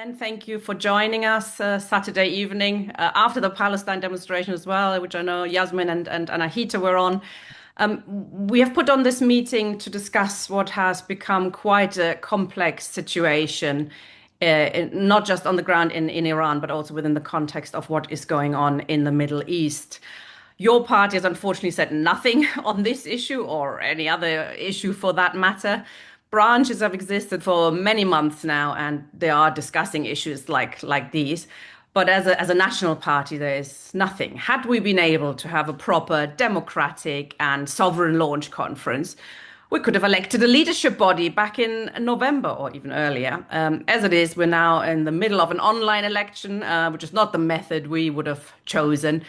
And thank you for joining us Saturday evening after the Palestine demonstration as well, which I know Yasmin and Anahita were on. We have put on this meeting to discuss what has become quite a complex situation, not just on the ground in Iran, but also within the context of what is going on in the Middle East. Your party has unfortunately said nothing on this issue or any other issue for that matter. Branches have existed for many months now, and they are discussing issues like these. But as a national party, there is nothing. Had we been able to have a proper democratic and sovereign launch conference, we could have elected a leadership body back in November or even earlier. As it is, we're now in the middle of an online election, which is not the method we would have chosen.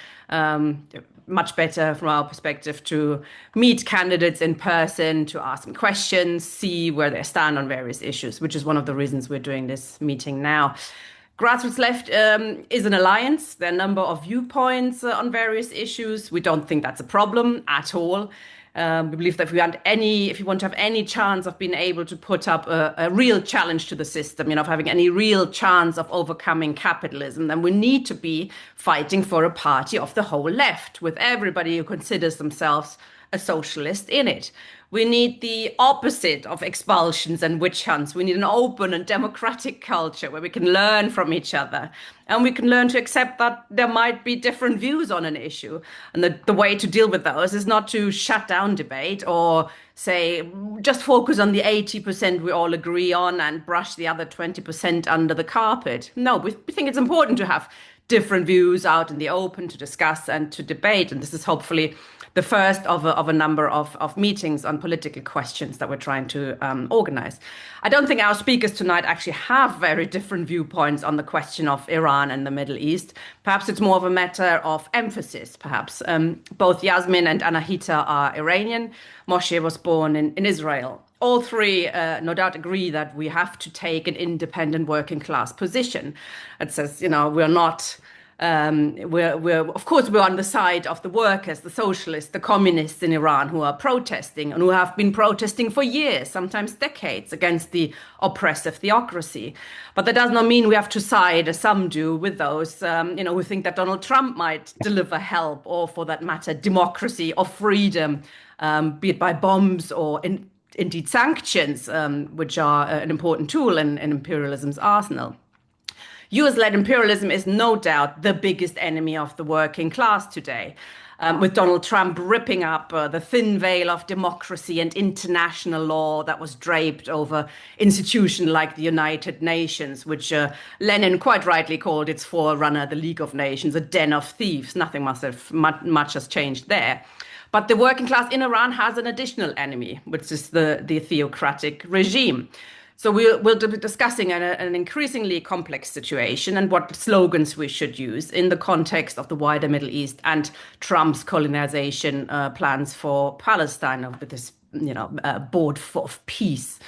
Much better from our perspective to meet candidates in person, to ask them questions, see where they stand on various issues, which is one of the reasons we're doing this meeting now. Grassroots Left is an alliance. There are a number of viewpoints on various issues. We don't think that's a problem at all. We believe that if we want to have any chance of being able to put up a real challenge to the system, of having any real chance of overcoming capitalism, then we need to be fighting for a party of the whole left, with everybody who considers themselves a socialist in it. We need the opposite of expulsions and witch hunts. We need an open and democratic culture where we can learn from each other and we can learn to accept that there might be different views on an issue. And the way to deal with those is not to shut down debate or say, just focus on the 80% we all agree on and brush the other 20% under the carpet. No, we think it's important to have different views out in the open to discuss and to debate. And this is hopefully the first of a number of meetings on political questions that we're trying to organize. I don't think our speakers tonight actually have very different viewpoints on the question of Iran and the Middle East. Perhaps it's more of a matter of emphasis, perhaps. Both Yasmin and Anahita are Iranian. Moshé was born in Israel. All three, no doubt, agree that we have to take an independent working class position. It says, we're not... of course, we're on the side of the workers, the socialists, the communists in Iran who are protesting and who have been protesting for years, sometimes decades, against the oppressive theocracy. But that does not mean we have to side, as some do, with those, who think that Donald Trump might deliver help or, for that matter, democracy or freedom, be it by bombs or indeed sanctions, which are an important tool in imperialism's arsenal. US-led imperialism is no doubt the biggest enemy of the working class today, with Donald Trump ripping up the thin veil of democracy and international law that was draped over institutions like the United Nations, which Lenin quite rightly called its forerunner, the League of Nations, a den of thieves. Nothing much has changed there. But the working class in Iran has an additional enemy, which is the theocratic regime. So we'll be discussing an increasingly complex situation and what slogans we should use in the context of the wider Middle East and Trump's colonization plans for Palestine with this, board of peace.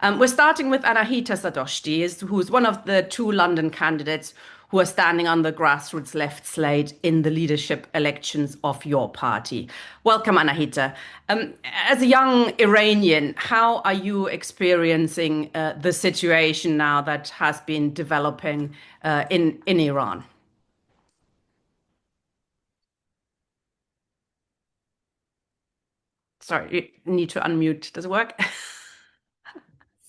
We're starting with Anahita Zardoshti, who's one of the two London candidates who are standing on the Grassroots Left slate in the leadership elections of your party. Welcome, Anahita. As a young Iranian, how are you experiencing the situation now that has been developing in Iran? Sorry, you need to unmute. Does it work?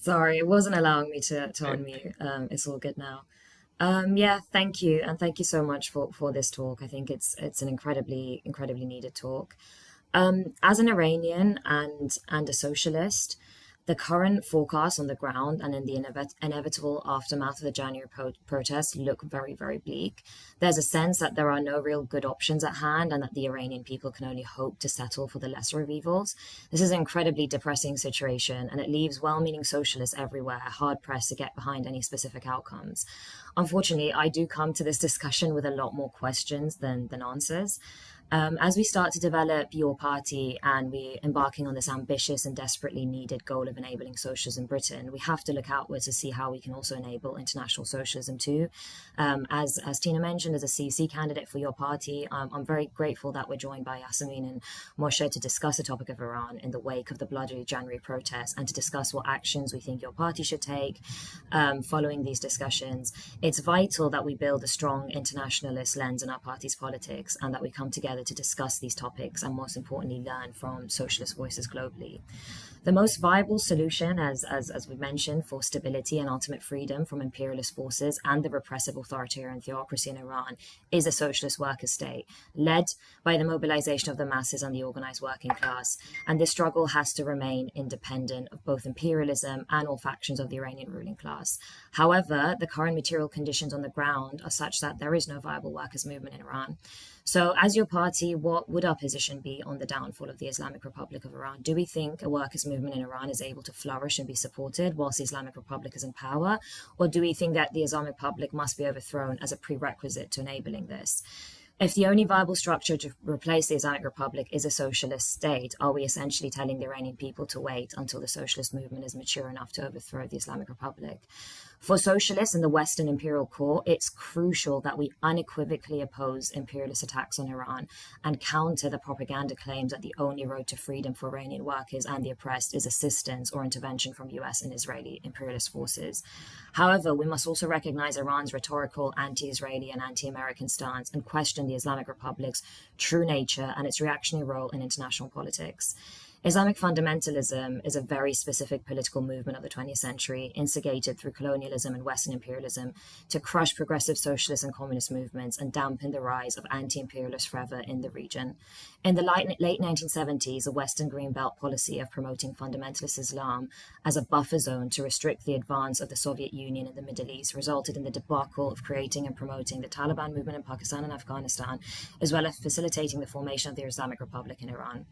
Sorry, it wasn't allowing me to unmute. It's all good now. Yeah, thank you, and thank you so much for this talk. I think it's an incredibly needed talk. As an Iranian and a socialist, the current forecast on the ground and in the inevitable aftermath of the January protests look very, very bleak. There's a sense that there are no real good options at hand and that the Iranian people can only hope to settle for the lesser of evils. This is an incredibly depressing situation, and it leaves well-meaning socialists everywhere hard-pressed to get behind any specific outcomes. Unfortunately, I do come to this discussion with a lot more questions than answers. As we start to develop your party and we're embarking on this ambitious and desperately needed goal of enabling socialism in Britain, we have to look outwards to see how we can also enable international socialism too. As Tina mentioned, as a CEC candidate for your party, I'm very grateful that we're joined by Yassamine and Moshé to discuss the topic of Iran in the wake of the bloody January protests and to discuss what actions we think your party should take following these discussions. It's vital that we build a strong internationalist lens in our party's politics and that we come together to discuss these topics and, most importantly, learn from socialist voices globally. The most viable solution, as we mentioned, for stability and ultimate freedom from imperialist forces and the repressive authoritarian theocracy in Iran is a socialist worker state, led by the mobilization of the masses and the organized working class. And this struggle has to remain independent of both imperialism and all factions of the Iranian ruling class. However, the current material conditions on the ground are such that there is no viable workers' movement in Iran. So as your party, what would our position be on the downfall of the Islamic Republic of Iran? Do we think a workers' movement in Iran is able to flourish and be supported whilst the Islamic Republic is in power? Or do we think that the Islamic Republic must be overthrown as a prerequisite to enabling this? If the only viable structure to replace the Islamic Republic is a socialist state, are we essentially telling the Iranian people to wait until the socialist movement is mature enough to overthrow the Islamic Republic? For socialists in the Western imperial core, it's crucial that we unequivocally oppose imperialist attacks on Iran and counter the propaganda claims that the only road to freedom for Iranian workers and the oppressed is assistance or intervention from US and Israeli imperialist forces. However, we must also recognize Iran's rhetorical anti-Israeli and anti-American stance and question the Islamic Republic's true nature and its reactionary role in international politics. Islamic fundamentalism is a very specific political movement of the 20th century, instigated through colonialism and Western imperialism to crush progressive socialist and communist movements and dampen the rise of anti-imperialist fervor in the region. In the late 1970s, the Western Green Belt policy of promoting fundamentalist Islam as a buffer zone to restrict the advance of the Soviet Union in the Middle East resulted in the debacle of creating and promoting the Taliban movement in Pakistan and Afghanistan, as well as facilitating the formation of the Islamic Republic in Iran.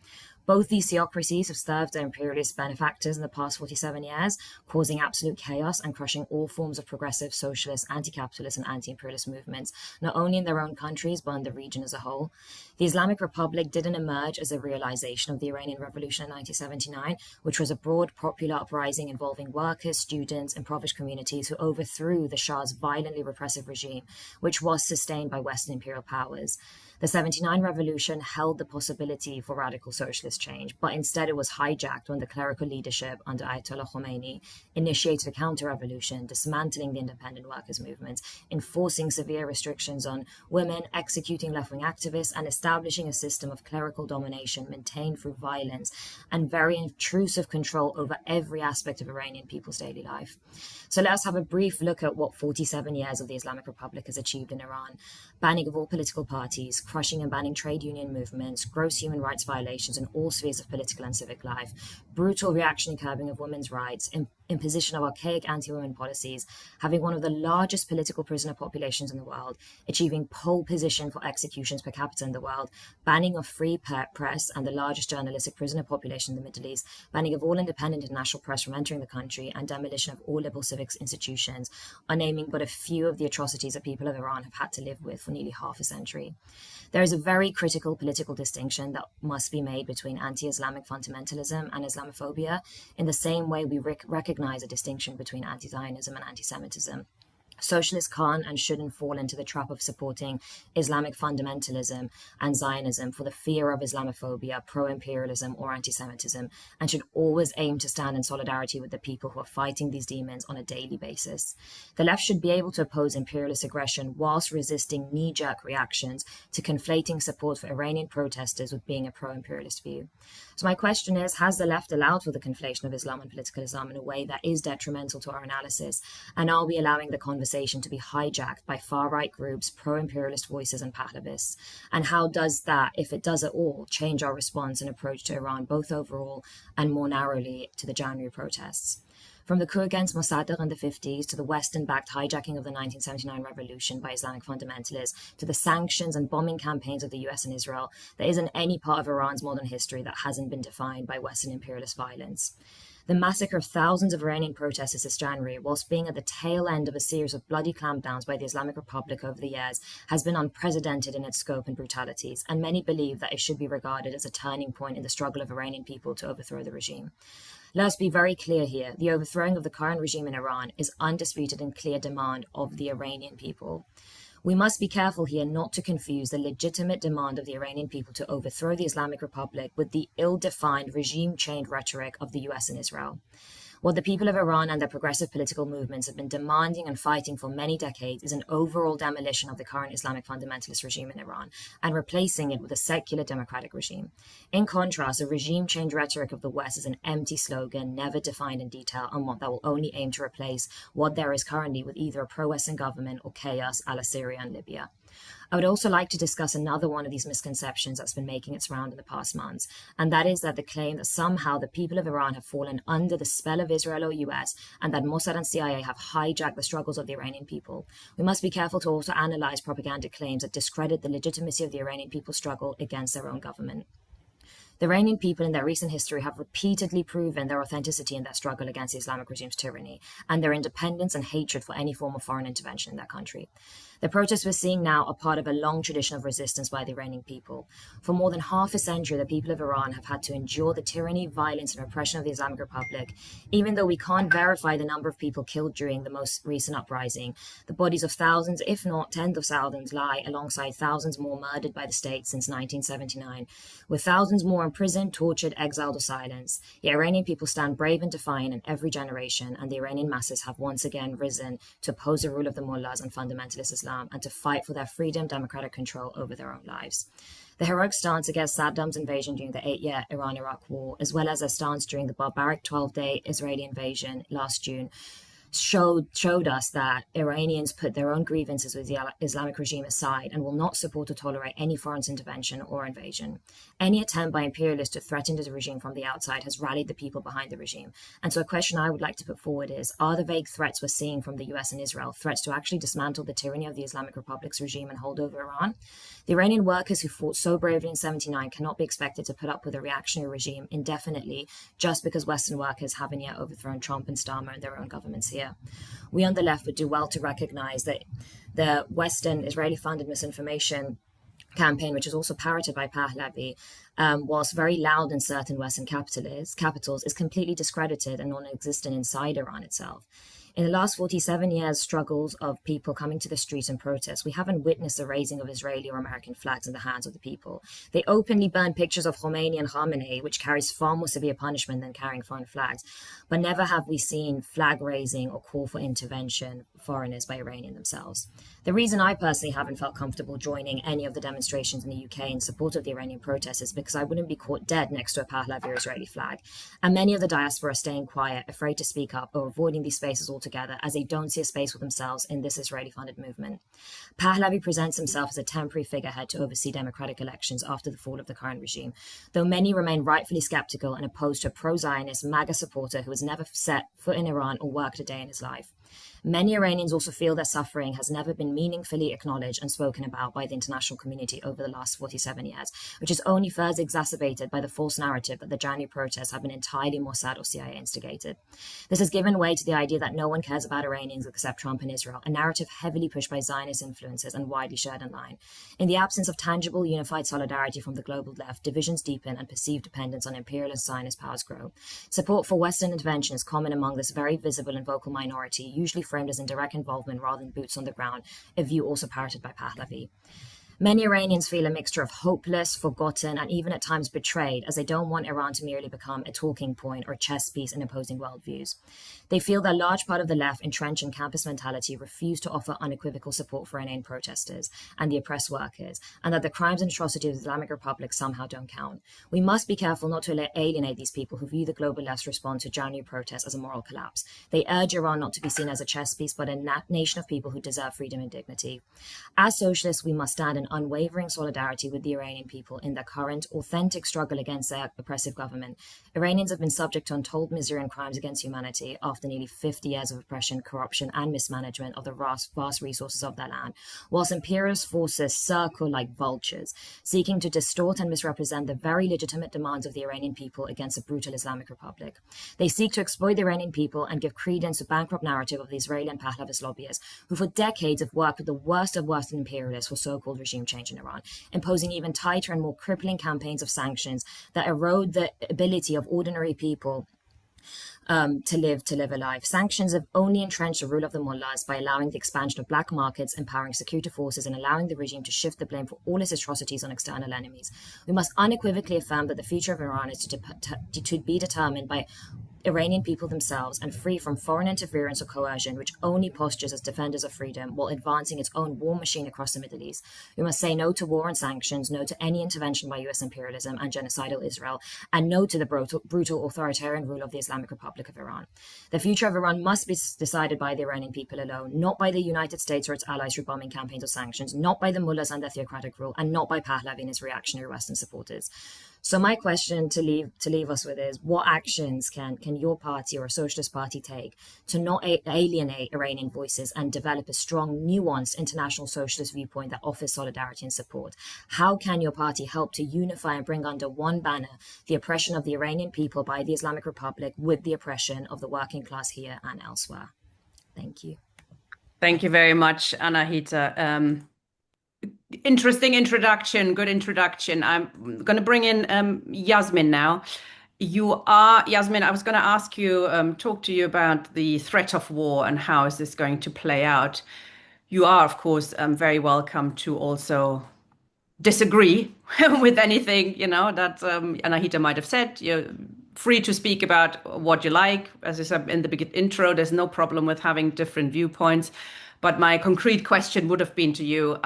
Both these theocracies have served their imperialist benefactors in the past 47 years, causing absolute chaos and crushing all forms of progressive, socialist, anti-capitalist, and anti-imperialist movements, not only in their own countries, but in the region as a whole. The Islamic Republic didn't emerge as a realization of the Iranian Revolution in 1979, which was a broad popular uprising involving workers, students, impoverished communities who overthrew the Shah's violently repressive regime, which was sustained by Western imperial powers. The 79 revolution held the possibility for radical socialist change, but instead it was hijacked when the clerical leadership under Ayatollah Khomeini initiated a counter-revolution, dismantling the independent workers' movement, enforcing severe restrictions on women, executing left-wing activists, and establishing a system of clerical domination maintained through violence and very intrusive control over every aspect of Iranian people's daily life. So let us have a brief look at what 47 years of the Islamic Republic has achieved in Iran. Banning of all political parties, crushing and banning trade union movements, gross human rights violations in all spheres of political and civic life, brutal reactionary curbing of women's rights, imposition of archaic anti-women policies, having one of the largest political prisoner populations in the world, achieving pole position for executions per capita in the world, banning of free press and the largest journalistic prisoner population in the Middle East, banning of all independent international press from entering the country, and demolition of all liberal civic institutions, are naming but a few of the atrocities that people of Iran have had to live with for nearly half a century. There is a very critical political distinction that must be made between anti-Islamic fundamentalism and Islamophobia, in the same way we recognize a distinction between anti-Zionism and anti-Semitism. Socialists can't and shouldn't fall into the trap of supporting Islamic fundamentalism and Zionism for the fear of Islamophobia, pro-imperialism, or anti-Semitism, and should always aim to stand in solidarity with the people who are fighting these demons on a daily basis. The left should be able to oppose imperialist aggression whilst resisting knee-jerk reactions to conflating support for Iranian protesters with being a pro-imperialist view. So my question is, has the left allowed for the conflation of Islam and political Islam in a way that is detrimental to our analysis? And are we allowing the conversation to be hijacked by far-right groups, pro-imperialist voices and Pahlavists? And how does that, if it does at all, change our response and approach to Iran, both overall and more narrowly to the January protests? From the coup against Mossadegh in the 50s to the Western-backed hijacking of the 1979 revolution by Islamic fundamentalists to the sanctions and bombing campaigns of the US and Israel, there isn't any part of Iran's modern history that hasn't been defined by Western imperialist violence. The massacre of thousands of Iranian protesters this January, whilst being at the tail end of a series of bloody clampdowns by the Islamic Republic over the years, has been unprecedented in its scope and brutalities, and many believe that it should be regarded as a turning point in the struggle of Iranian people to overthrow the regime. Let us be very clear here. The overthrowing of the current regime in Iran is undisputed and clear demand of the Iranian people. We must be careful here not to confuse the legitimate demand of the Iranian people to overthrow the Islamic Republic with the ill-defined regime-change rhetoric of the US and Israel. What the people of Iran and their progressive political movements have been demanding and fighting for many decades is an overall demolition of the current Islamic fundamentalist regime in Iran and replacing it with a secular democratic regime. In contrast, the regime change rhetoric of the West is an empty slogan, never defined in detail, and one that will only aim to replace what there is currently with either a pro-Western government or chaos a la Syria and Libya. I would also like to discuss another one of these misconceptions that's been making its round in the past months, and that is that the claim that somehow the people of Iran have fallen under the spell of Israel or US, and that Mossad and CIA have hijacked the struggles of the Iranian people. We must be careful to also analyze propaganda claims that discredit the legitimacy of the Iranian people's struggle against their own government. The Iranian people in their recent history have repeatedly proven their authenticity in their struggle against the Islamic regime's tyranny and their independence and hatred for any form of foreign intervention in their country. The protests we're seeing now are part of a long tradition of resistance by the Iranian people. For more than half a century, the people of Iran have had to endure the tyranny, violence, and repression of the Islamic Republic. Even though we can't verify the number of people killed during the most recent uprising, the bodies of thousands, if not tens of thousands, lie alongside thousands more murdered by the state since 1979, with thousands more imprisoned, tortured, exiled, or silenced. Yet Iranian people stand brave and defiant in every generation, and the Iranian masses have once again risen to oppose the rule of the mullahs and fundamentalist Islam and to fight for their freedom, democratic control over their own lives. The heroic stance against Saddam's invasion during the 8-year Iran-Iraq war, as well as their stance during the barbaric 12-day Israeli invasion last June, showed us that Iranians put their own grievances with the Islamic regime aside and will not support or tolerate any foreign intervention or invasion. Any attempt by imperialists to threaten the regime from the outside has rallied the people behind the regime. And so a question I would like to put forward is, are the vague threats we're seeing from the US and Israel threats to actually dismantle the tyranny of the Islamic Republic's regime and hold over Iran? The Iranian workers who fought so bravely in 79 cannot be expected to put up with a reactionary regime indefinitely just because Western workers haven't yet overthrown Trump and Starmer and their own governments here. We on the left would do well to recognize that the Western Israeli-funded misinformation campaign, which is also parroted by Pahlavi, whilst very loud in certain Western capitals, is completely discredited and non-existent inside Iran itself. In the last 47 years' struggles of people coming to the streets and protests, we haven't witnessed the raising of Israeli or American flags in the hands of the people. They openly burn pictures of Khomeini and Khamenei, which carries far more severe punishment than carrying foreign flags. But never have we seen flag raising or call for intervention foreigners by Iranians themselves. The reason I personally haven't felt comfortable joining any of the demonstrations in the UK in support of the Iranian protests is because I wouldn't be caught dead next to a Pahlavi or Israeli flag. And many of the diaspora are staying quiet, afraid to speak up, or avoiding these spaces altogether as they don't see a space for themselves in this Israeli-funded movement. Pahlavi presents himself as a temporary figurehead to oversee democratic elections after the fall of the current regime, though many remain rightfully skeptical and opposed to a pro-Zionist MAGA supporter who has never set foot in Iran or worked a day in his life. Many Iranians also feel their suffering has never been meaningfully acknowledged and spoken about by the international community over the last 47 years, which is only further exacerbated by the false narrative that the January protests have been entirely Mossad or CIA instigated. This has given way to the idea that no one cares about Iranians except Trump and Israel, a narrative heavily pushed by Zionist influences and widely shared online. In the absence of tangible, unified solidarity from the global left, divisions deepen and perceived dependence on imperialist Zionist powers grow. Support for Western intervention is common among this very visible and vocal minority, usually framed as indirect involvement rather than boots on the ground, a view also parroted by Pahlavi. Many Iranians feel a mixture of hopeless, forgotten, and even at times betrayed, as they don't want Iran to merely become a talking point or chess piece in opposing worldviews. They feel that a large part of the left, entrenched in campus mentality, refuse to offer unequivocal support for Iranian protesters and the oppressed workers, and that the crimes and atrocities of the Islamic Republic somehow don't count. We must be careful not to alienate these people who view the global left's response to January protests as a moral collapse. They urge Iran not to be seen as a chess piece, but a nation of people who deserve freedom and dignity. As socialists, we must stand in and unwavering solidarity with the Iranian people in their current, authentic struggle against their oppressive government. Iranians have been subject to untold misery and crimes against humanity after nearly 50 years of oppression, corruption, and mismanagement of the vast resources of their land, whilst imperialist forces circle like vultures, seeking to distort and misrepresent the very legitimate demands of the Iranian people against a brutal Islamic Republic. They seek to exploit the Iranian people and give credence to bankrupt narrative of the Israeli and Pahlavist lobbyists, who for decades have worked with the worst of worst imperialists for so-called regime change in Iran, imposing even tighter and more crippling campaigns of sanctions that erode the ability of ordinary people to live a life. Sanctions have only entrenched the rule of the mullahs by allowing the expansion of black markets, empowering security forces, and allowing the regime to shift the blame for all its atrocities on external enemies. We must unequivocally affirm that the future of Iran is to be determined by Iranian people themselves and free from foreign interference or coercion, which only postures as defenders of freedom while advancing its own war machine across the Middle East. We must say no to war and sanctions, no to any intervention by US imperialism and genocidal Israel, and no to the brutal authoritarian rule of the Islamic Republic of Iran. The future of Iran must be decided by the Iranian people alone, not by the United States or its allies through bombing campaigns or sanctions, not by the mullahs and their theocratic rule, and not by Pahlavi and his reactionary Western supporters. So my question to leave us with is, what actions can your party or a socialist party take to not alienate Iranian voices and develop a strong, nuanced international socialist viewpoint that offers solidarity and support? How can your party help to unify and bring under one banner the oppression of the Iranian people by the Islamic Republic with the oppression of the working class here and elsewhere? Thank you. Thank you very much, Anahita. Interesting introduction, good introduction. I'm going to bring in Yasmin now. Yasmin, I was going to ask you, talk to you about the threat of war and how is this going to play out. You are, of course, very welcome to also disagree with anything, that Anahita might have said. You're free to speak about what you like. As I said in the intro, there's no problem with having different viewpoints. But my concrete question would have been to you,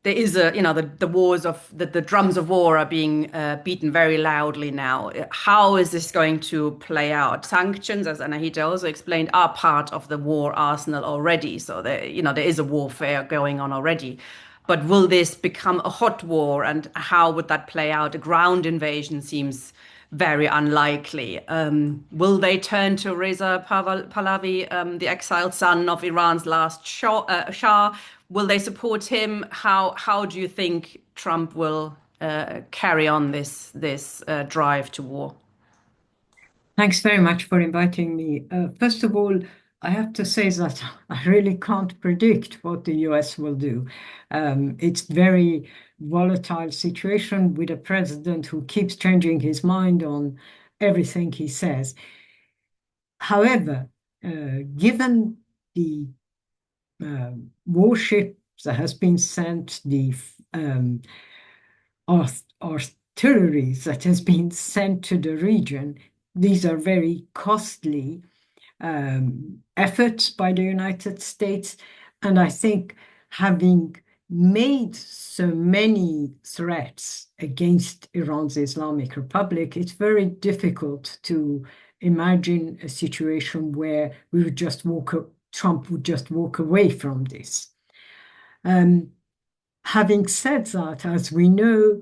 there is the wars of the drums of war are being beaten very loudly now. How is this going to play out? Sanctions, as Anahita also explained, are part of the war arsenal already. So there is a warfare going on already. But will this become a hot war, and how would that play out? A ground invasion seems very unlikely. Will they turn to Reza Pahlavi, the exiled son of Iran's last Shah? Will they support him? How do you think Trump will carry on this drive to war? Thanks very much for inviting me. First of all, I have to say that I really can't predict what the US will do. It's very volatile situation with a president who keeps changing his mind on everything he says. However, given the warship that has been sent, the artillery that has been sent to the region, these are very costly efforts by the United States. And I think having made so many threats against Iran's Islamic Republic, it's very difficult to imagine a situation where Trump would just walk away from this. Having said that, as we know,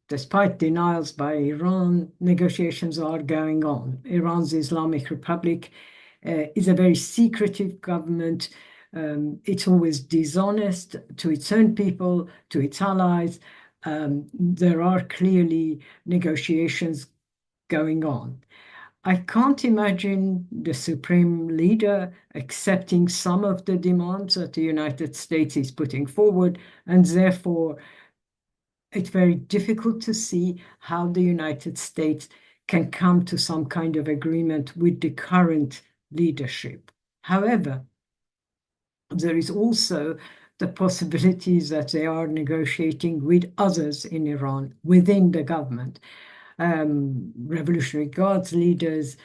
despite denials by Iran, negotiations are going on. Iran's Islamic Republic is a very secretive government. It's always dishonest to its own people, to its allies. There are clearly negotiations going on. I can't imagine the supreme leader accepting some of the demands that the United States is putting forward, and therefore it's very difficult to see how the United States can come to some kind of agreement with the current leadership. However, there is also the possibility that they are negotiating with others in Iran within the government, Revolutionary Guards leaders,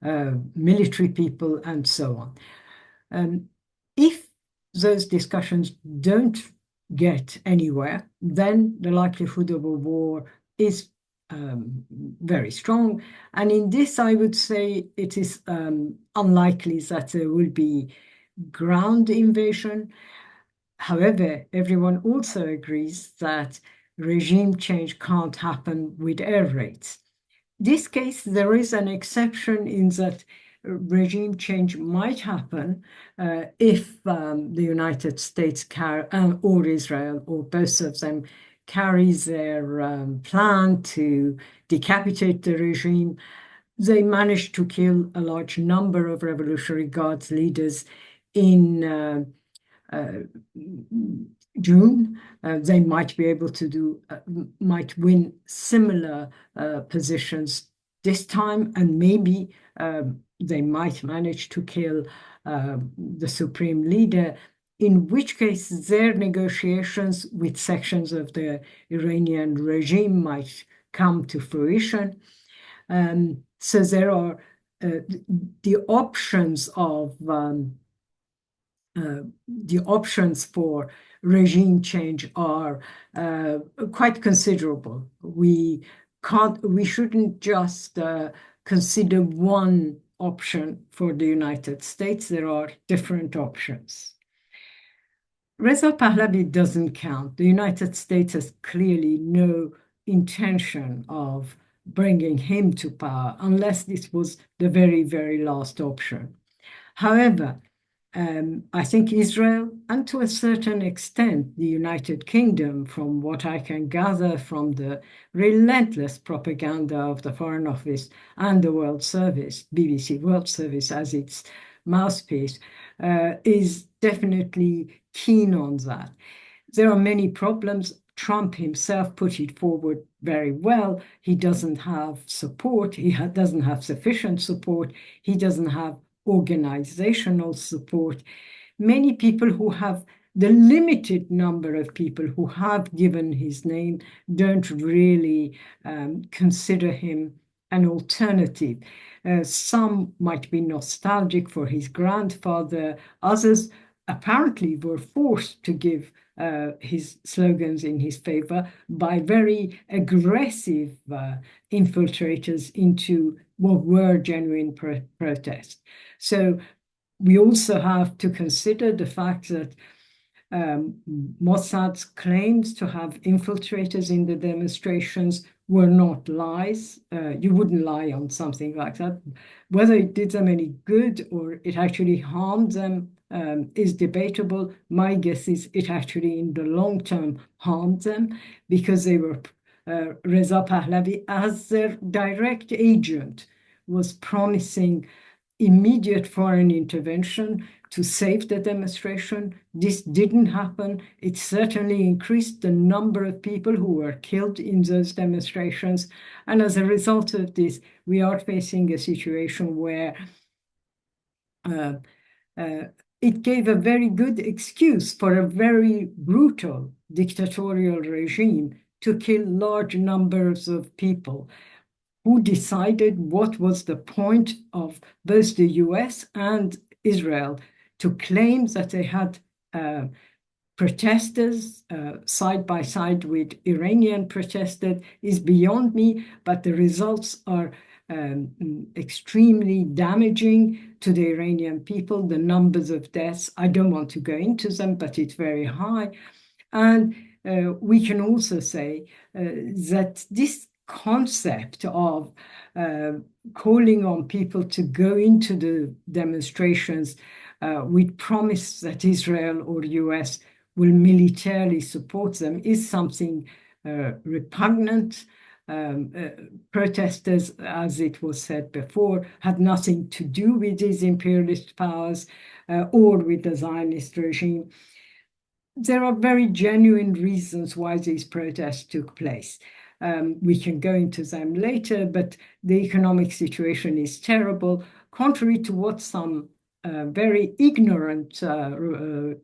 military people, and so on. If those discussions don't get anywhere, then the likelihood of a war is very strong. And in this, I would say it is unlikely that there will be ground invasion. However, everyone also agrees that regime change can't happen with air raids. This case, there is an exception in that regime change might happen if the United States or Israel or both of them carries their plan to decapitate the regime. They managed to kill a large number of Revolutionary Guards leaders in June. They might be able to might win similar positions this time, and maybe they might manage to kill the supreme leader, in which case their negotiations with sections of the Iranian regime might come to fruition. So there are the options of the options for regime change are quite considerable. We shouldn't just consider one option for the United States. There are different options. Reza Pahlavi doesn't count. The United States has clearly no intention of bringing him to power unless this was the very, very last option. However, I think Israel, and to a certain extent, the United Kingdom, from what I can gather from the relentless propaganda of the Foreign Office and the World Service, BBC World Service as its mouthpiece, is definitely keen on that. There are many problems. Trump himself put it forward very well. He doesn't have support. He doesn't have sufficient support. He doesn't have organizational support. Many people who have the limited number of people who have given his name don't really consider him an alternative. Some might be nostalgic for his grandfather. Others apparently were forced to give his slogans in his favor by very aggressive infiltrators into what were genuine protests. So we also have to consider the fact that Mossad's claims to have infiltrators in the demonstrations were not lies. You wouldn't lie on something like that. Whether it did them any good or it actually harmed them is debatable. My guess is it actually in the long term harmed them because they were Reza Pahlavi, as their direct agent, was promising immediate foreign intervention to save the demonstration. This didn't happen. It certainly increased the number of people who were killed in those demonstrations. And as a result of this, we are facing a situation where it gave a very good excuse for a very brutal dictatorial regime to kill large numbers of people who decided what was the point of both the US and Israel to claim that they had protesters side by side with Iranian protesters is beyond me, but the results are extremely damaging to the Iranian people. The numbers of deaths, I don't want to go into them, but it's very high. And we can also say that this concept of calling on people to go into the demonstrations with promise that Israel or US will militarily support them is something repugnant. Protesters, as it was said before, had nothing to do with these imperialist powers or with the Zionist regime. There are very genuine reasons why these protests took place. We can go into them later, but the economic situation is terrible. Contrary to what some very ignorant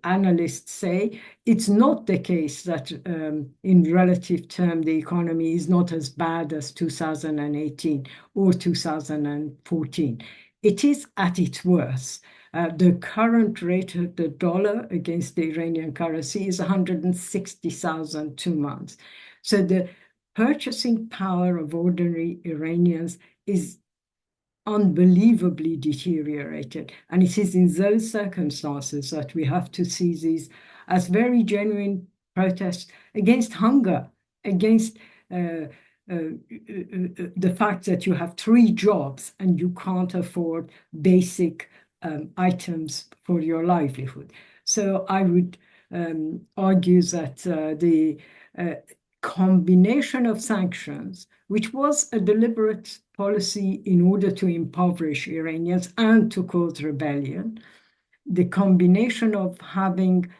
analysts say, it's not the case that in relative term the economy is not as bad as 2018 or 2014. It is at its worst. The current rate of the dollar against the Iranian currency is 160,000 2 months. So the purchasing power of ordinary Iranians is unbelievably deteriorated. And it is in those circumstances that we have to see these as very genuine protests against hunger, against the fact that you have 3 jobs and you can't afford basic items for your livelihood. So I would argue that the combination of sanctions, which was a deliberate policy in order to impoverish Iranians and to cause rebellion, the combination of having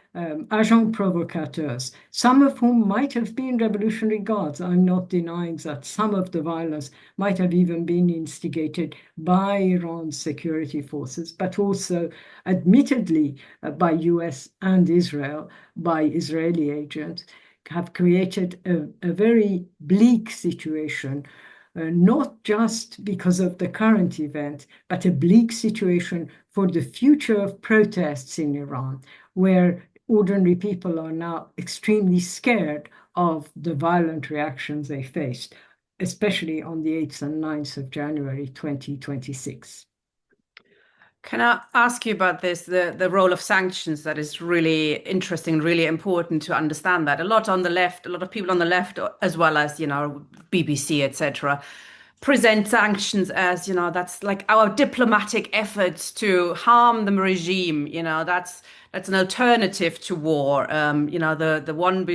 agents provocateurs, some of whom might have been Revolutionary Guards. I'm not denying that some of the violence might have even been instigated by Iran's security forces, but also, admittedly, by US and Israel, by Israeli agents, have created a very bleak situation, not just because of the current event, but a bleak situation for the future of protests in Iran, where ordinary people are now extremely scared of the violent reactions they faced, especially on the 8th and 9th of January 2026. Can I ask you about this, the role of sanctions? That is really interesting, really important to understand that. A lot on the left, a lot of people on the left, as well as, BBC, etc., present sanctions as, that's like our diplomatic efforts to harm the regime. That's an alternative to war. The one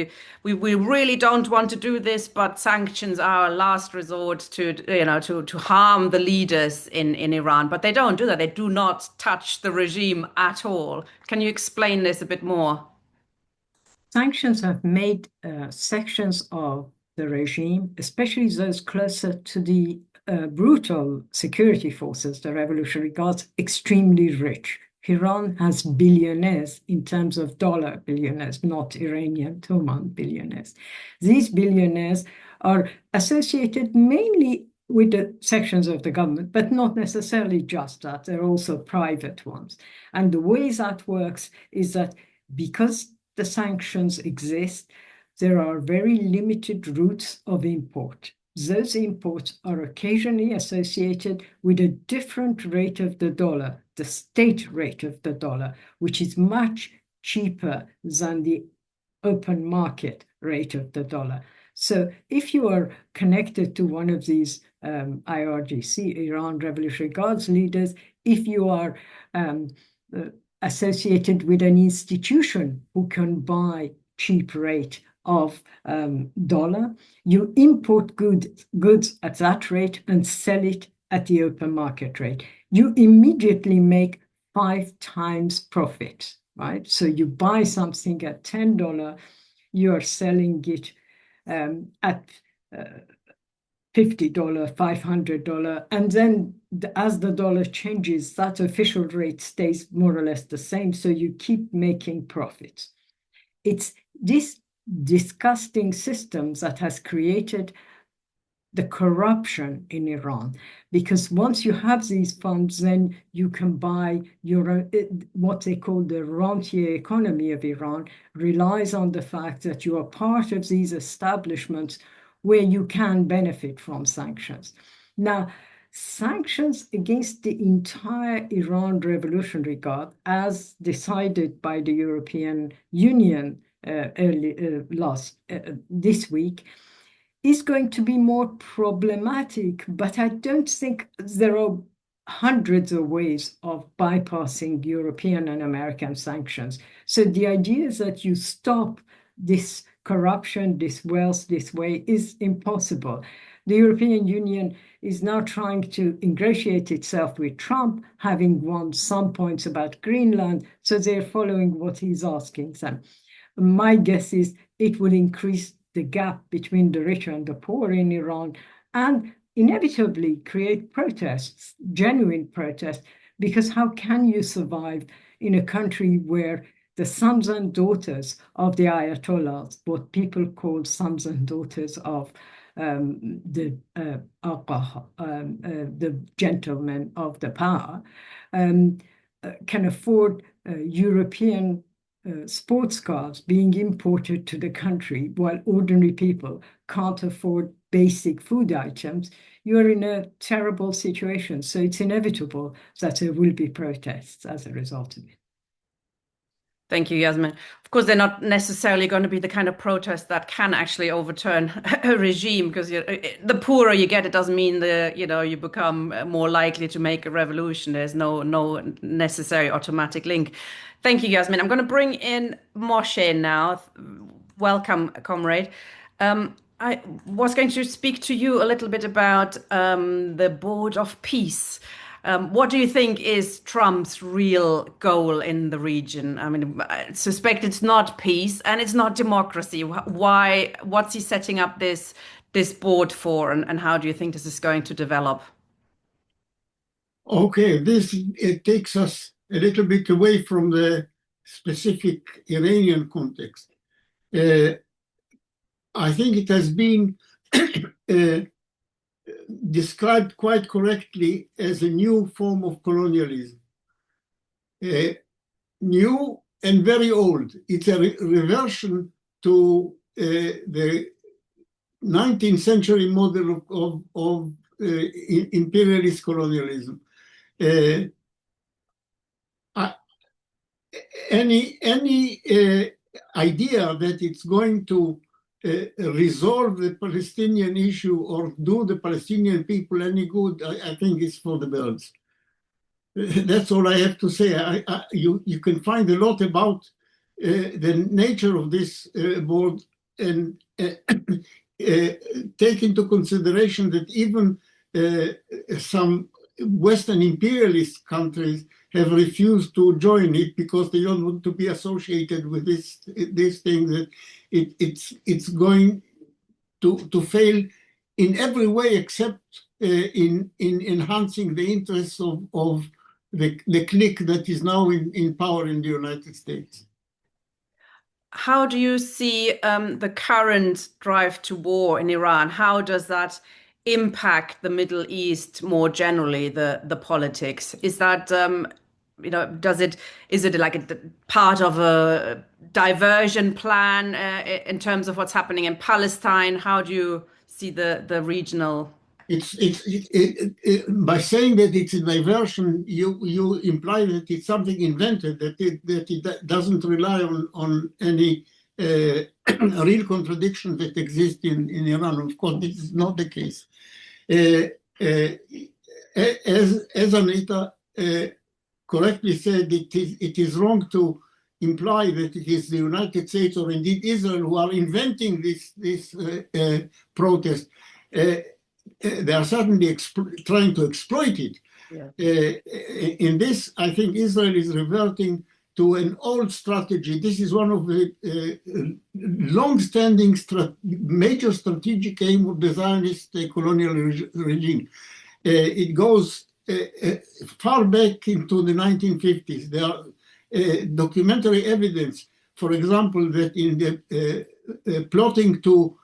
we really don't want to do this, but sanctions are our last resort to harm the leaders in Iran. But they don't do that. They do not touch the regime at all. Can you explain this a bit more? Sanctions have made sections of the regime, especially those closer to the brutal security forces, the Revolutionary Guards, extremely rich. Iran has billionaires in terms of dollar billionaires, not Iranian Toman billionaires. These billionaires are associated mainly with the sections of the government, but not necessarily just that. There are also private ones. And the way that works is that because the sanctions exist, there are very limited routes of import. Those imports are occasionally associated with a different rate of the dollar, the state rate of the dollar, which is much cheaper than the open market rate of the dollar. So if you are connected to one of these IRGC, Iran Revolutionary Guards leaders, if you are associated with an institution who can buy cheap rate of dollar, you import goods at that rate and sell it at the open market rate. You immediately make 5 times profit, right? So you buy something at $10, you are selling it at $50, $500, and then as the dollar changes, that official rate stays more or less the same, so you keep making profits. It's this disgusting system that has created the corruption in Iran, because once you have these funds, then you can buy your what they call the rentier economy of Iran relies on the fact that you are part of these establishments where you can benefit from sanctions. Now, sanctions against the entire Iran Revolutionary Guard, as decided by the European Union this week, is going to be more problematic, but I don't think there are hundreds of ways of bypassing European and American sanctions. So the idea is that you stop this corruption, this wealth, this way is impossible. The European Union is now trying to ingratiate itself with Trump, having won some points about Greenland, so they're following what he's asking them. My guess is it will increase the gap between the rich and the poor in Iran and inevitably create protests, genuine protests, because how can you survive in a country where the sons and daughters of the Ayatollahs, what people call sons and daughters of the gentlemen of the power, can afford European sports cars being imported to the country while ordinary people can't afford basic food items? you're in a terrible situation. So it's inevitable that there will be protests as a result of it. Thank you, Yasmin. Of course, they're not necessarily going to be the kind of protest that can actually overturn a regime, because the poorer you get, it doesn't mean you become more likely to make a revolution. There's no necessary automatic link. Thank you, Yasmin. I'm going to bring in Moshé now. Welcome, comrade. I was going to speak to you a little bit about the Board of Peace. What do you think is Trump's real goal in the region? I mean, I suspect it's not peace and it's not democracy. Why? What's he setting up this board for, and how do you think this is going to develop? Okay, it takes us a little bit away from the specific Iranian context. I think it has been described quite correctly as a new form of colonialism. New and very old. It's a reversion to the 19th century model of imperialist colonialism. Any idea that it's going to resolve the Palestinian issue or do the Palestinian people any good, I think is for the birds. That's all I have to say. You can find a lot about the nature of this board, and take into consideration that even some Western imperialist countries have refused to join it because they don't want to be associated with this thing, that it's going to fail in every way except in enhancing the interests of the clique that is now in power in the United States. How do you see the current drive to war in Iran? How does that impact the Middle East more generally, the politics? Is that is it like a part of a diversion plan in terms of what's happening in Palestine? How do you see the regional? By saying that it's a diversion, you imply that it's something invented, that it doesn't rely on any real contradiction that exists in Iran. Of course, this is not the case. As Anahita correctly said, it is wrong to imply that it is the United States or indeed Israel who are inventing this protest. They are certainly trying to exploit it. Yeah. In this, I think Israel is reverting to an old strategy. This is one of the long-standing major strategic aim of the Zionist colonial regime. It goes far back into the 1950s. There are documentary evidence, for example, that in the plotting to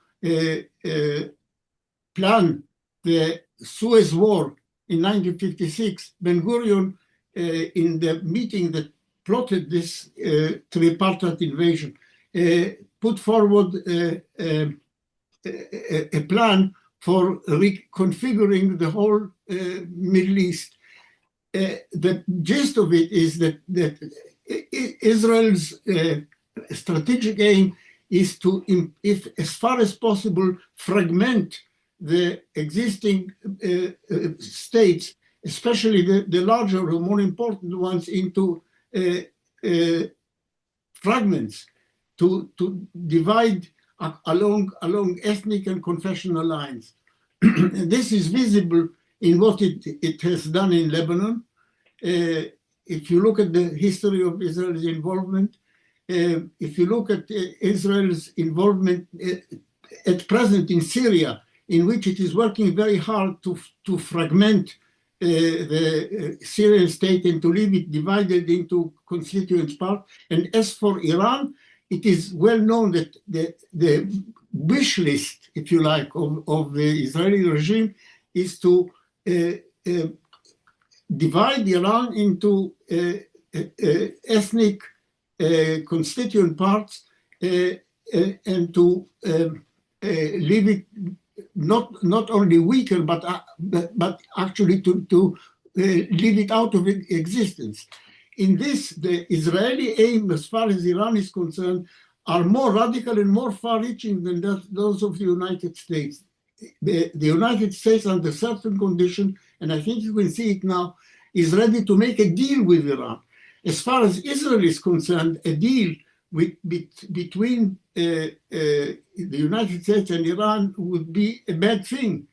plan the Suez War in 1956, Ben-Gurion, in the meeting that plotted this tripartite invasion, put forward a plan for reconfiguring the whole Middle East. The gist of it is that Israel's strategic aim is to, if as far as possible, fragment the existing states, especially the larger or more important ones, into fragments, to divide along ethnic and confessional lines. This is visible in what it has done in Lebanon. If you look at the history of Israel's involvement, if you look at Israel's involvement at present in Syria, in which it is working very hard to fragment the Syrian state and to leave it divided into constituent parts. And as for Iran, it is well known that the wish list, if you like, of the Israeli regime is to divide Iran into ethnic constituent parts and to leave it not only weaker, but actually to leave it out of existence. In this, the Israeli aim, as far as Iran is concerned, are more radical and more far-reaching than those of the United States. The United States, under certain conditions, and I think you can see it now, is ready to make a deal with Iran. As far as Israel is concerned, a deal between the United States and Iran would be a bad thing,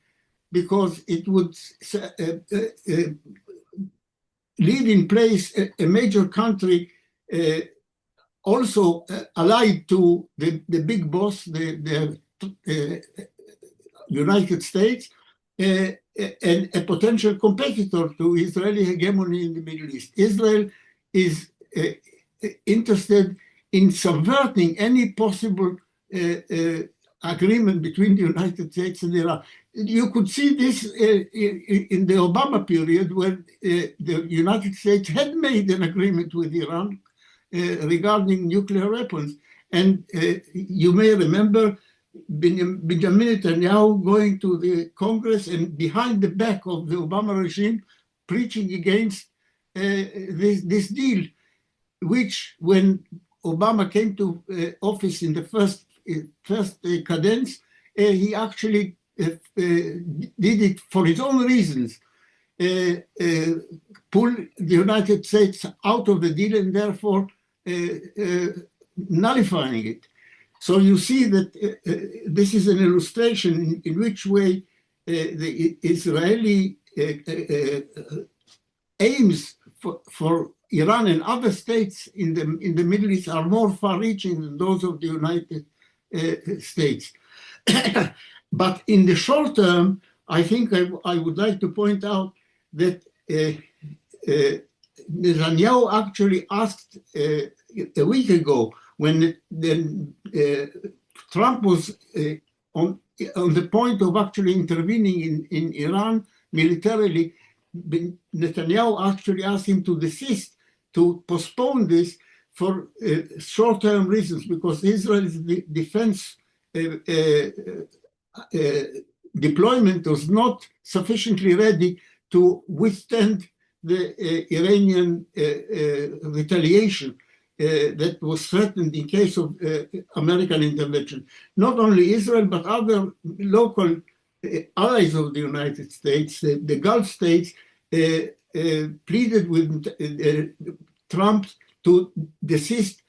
because it would leave in place a major country also allied to the big boss, the United States, and a potential competitor to Israeli hegemony in the Middle East. Israel is interested in subverting any possible agreement between the United States and Iran. You could see this in the Obama period, when the United States had made an agreement with Iran regarding nuclear weapons. And you may remember Benjamin Netanyahu going to the Congress and behind the back of the Obama regime preaching against this deal, which when Obama came to office in the first cadence, he actually did it for his own reasons, pull the United States out of the deal and therefore nullifying it. So you see that this is an illustration in which way the Israeli aims for Iran and other states in the Middle East are more far-reaching than those of the United States. But in the short term, I think I would like to point out that Netanyahu actually asked a week ago, when Trump was on the point of actually intervening in Iran militarily, Netanyahu actually asked him to desist, to postpone this for short-term reasons, because Israel's defense deployment was not sufficiently ready to withstand the Iranian retaliation that was threatened in case of American intervention. Not only Israel, but other local allies of the United States, the Gulf states, pleaded with Trump to desist,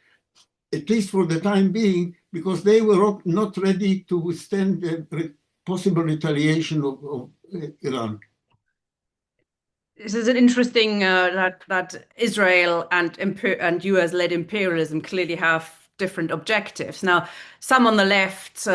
at least for the time being, because they were not ready to withstand the possible retaliation of Iran. This is an interesting that Israel and US-led imperialism clearly have different objectives. Now, some on the left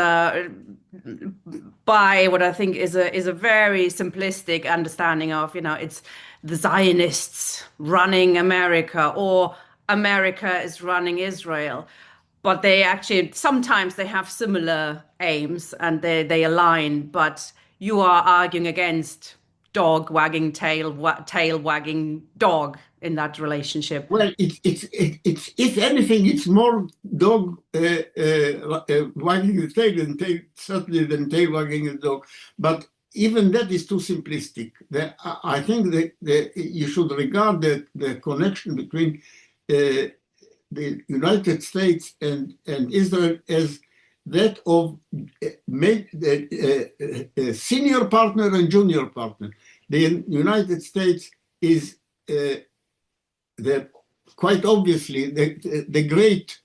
buy what I think is a very simplistic understanding of, it's the Zionists running America, or America is running Israel. But they actually, sometimes they have similar aims and they align, but you are arguing against dog wagging tail wagging dog in that relationship. Well, it's if anything, it's more dog wagging the tail certainly than tail wagging a dog. But even that is too simplistic. I think that you should regard the connection between the United States and Israel as that of senior partner and junior partner. The United States is quite obviously the great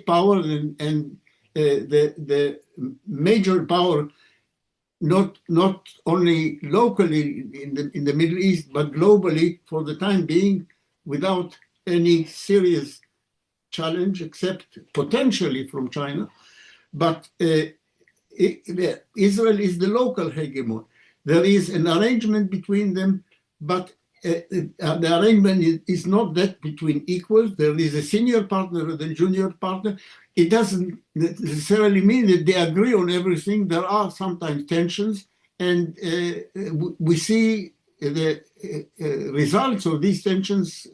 power and the major power, not only locally in the Middle East, but globally for the time being, without any serious challenge, except potentially from China. But Israel is the local hegemon. There is an arrangement between them, but the arrangement is not that between equals. There is a senior partner and a junior partner. It doesn't necessarily mean that they agree on everything. There are sometimes tensions, and we see the results of these tensions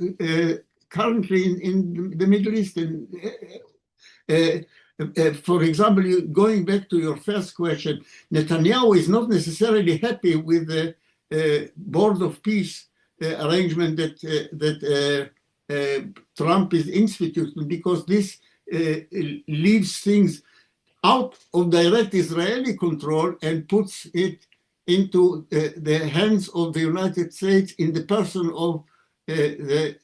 currently in the Middle East. And for example, going back to your first question, Netanyahu is not necessarily happy with the Board of Peace arrangement that Trump is instituting, because this leaves things out of direct Israeli control and puts it into the hands of the United States in the person of the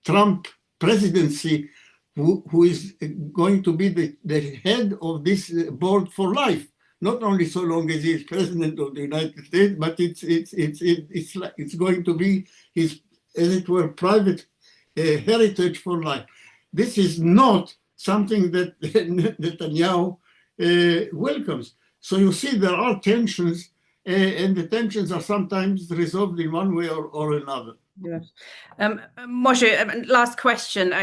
Trump presidency, who is going to be the head of this board for life. Not only so long as he is president of the United States, but it's going to be his, as it were, private heritage for life. This is not something that Netanyahu welcomes. So you see, there are tensions, and the tensions are sometimes resolved in one way or another. Yes. Moshé, last question.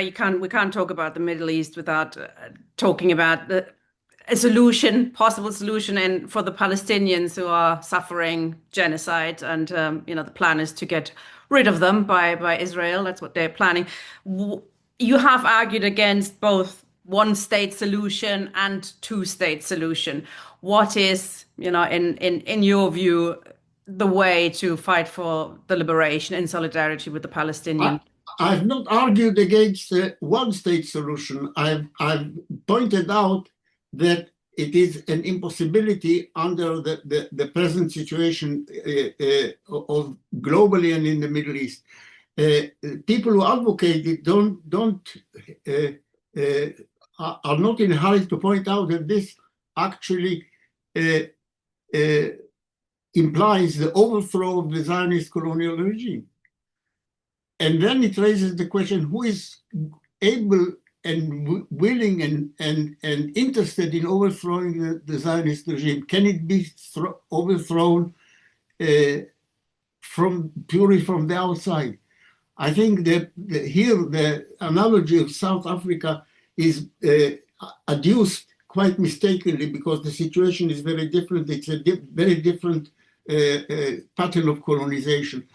We can't talk about the Middle East without talking about a solution, possible solution, and for the Palestinians who are suffering genocide, and the plan is to get rid of them by Israel. That's what they're planning. You have argued against both one-state solution and two-state solution. What is, in your view, the way to fight for the liberation in solidarity with the Palestinians? I've not argued against the one-state solution. I've pointed out that it is an impossibility under the present situation of globally and in the Middle East. People who advocate it are not in a hurry to point out that this actually implies the overthrow of the Zionist colonial regime. And then it raises the question, who is able and willing and interested in overthrowing the Zionist regime? Can it be overthrown purely from the outside? I think that here the analogy of South Africa is adduced quite mistakenly, because the situation is very different. It's a very different pattern of colonization.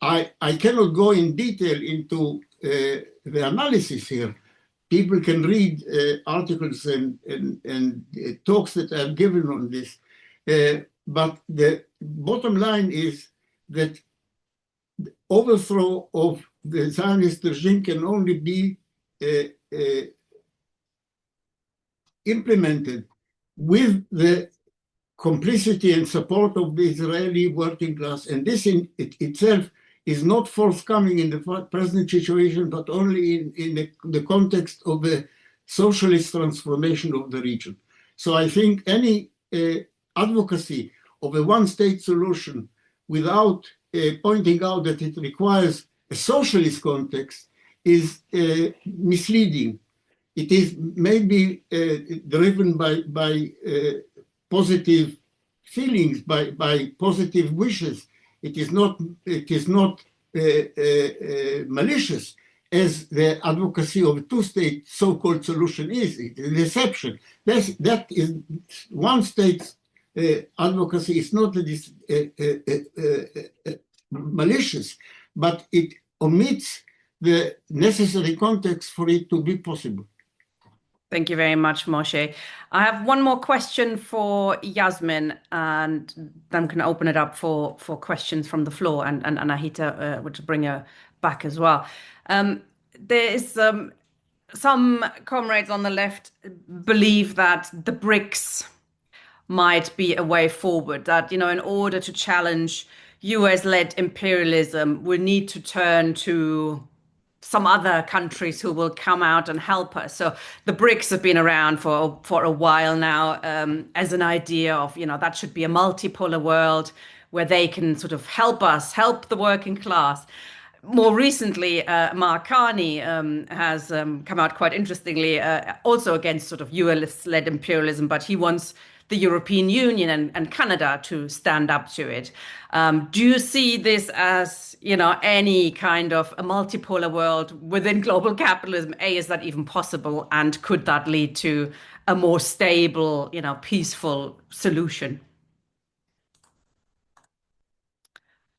I cannot go in detail into the analysis here. People can read articles and talks that I've given on this. But the bottom line is that the overthrow of the Zionist regime can only be implemented with the complicity and support of the Israeli working class. And this in itself is not forthcoming in the present situation, but only in the context of the socialist transformation of the region. So I think any advocacy of a one-state solution without pointing out that it requires a socialist context is misleading. It is maybe driven by positive feelings, by positive wishes. It is not malicious, as the advocacy of a two-state so-called solution is. It is a deception. That is one-state advocacy is not malicious, but it omits the necessary context for it to be possible. Thank you very much, Moshé. I have one more question for Yasmin, and then I'm going to open it up for questions from the floor, and Anahita would bring her back as well. There is some comrades on the left believe that the BRICS might be a way forward, that, in order to challenge US-led imperialism, we need to turn to some other countries who will come out and help us. So the BRICS have been around for a while now, as an idea of, that should be a multipolar world where they can sort of help us, help the working class. More recently, Mark Carney has come out quite interestingly, also against sort of US-led imperialism, but he wants the European Union and Canada to stand up to it. Do you see this as, any kind of a multipolar world within global capitalism? Is that even possible? And could that lead to a more stable, peaceful solution?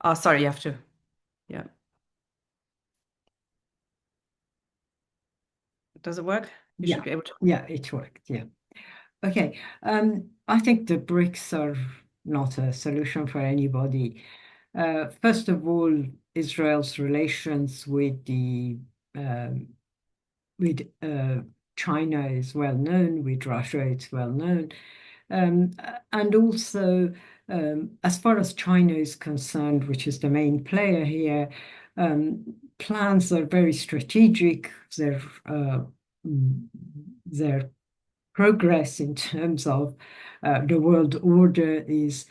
Oh, sorry, you have to, yeah. Does it work? You should be able to. Yeah, it worked. Yeah. Okay. I think the BRICS are not a solution for anybody. First of all, Israel's relations with China is well known, with Russia it's well known. And also, as far as China is concerned, which is the main player here, plans are very strategic. Their progress in terms of the world order is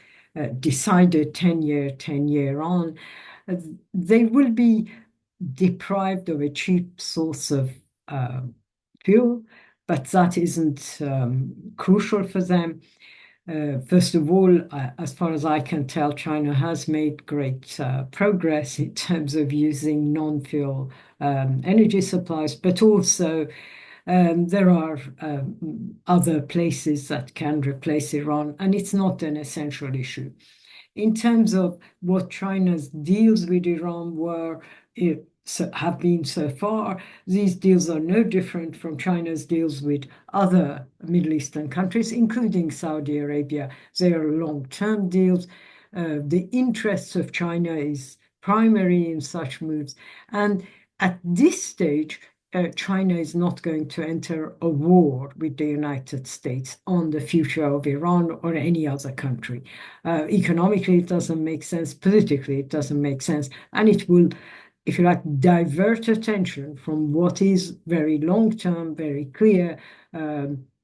decided 10 year on. They will be deprived of a cheap source of fuel, but that isn't crucial for them. First of all, as far as I can tell, China has made great progress in terms of using non-fuel energy supplies, but also there are other places that can replace Iran, and it's not an essential issue. In terms of what China's deals with Iran have been so far, these deals are no different from China's deals with other Middle Eastern countries, including Saudi Arabia. They are long-term deals. The interests of China is primary in such moves. And at this stage, China is not going to enter a war with the United States on the future of Iran or any other country. Economically, it doesn't make sense. Politically, it doesn't make sense. And it will, if you like, divert attention from what is very long-term, very clear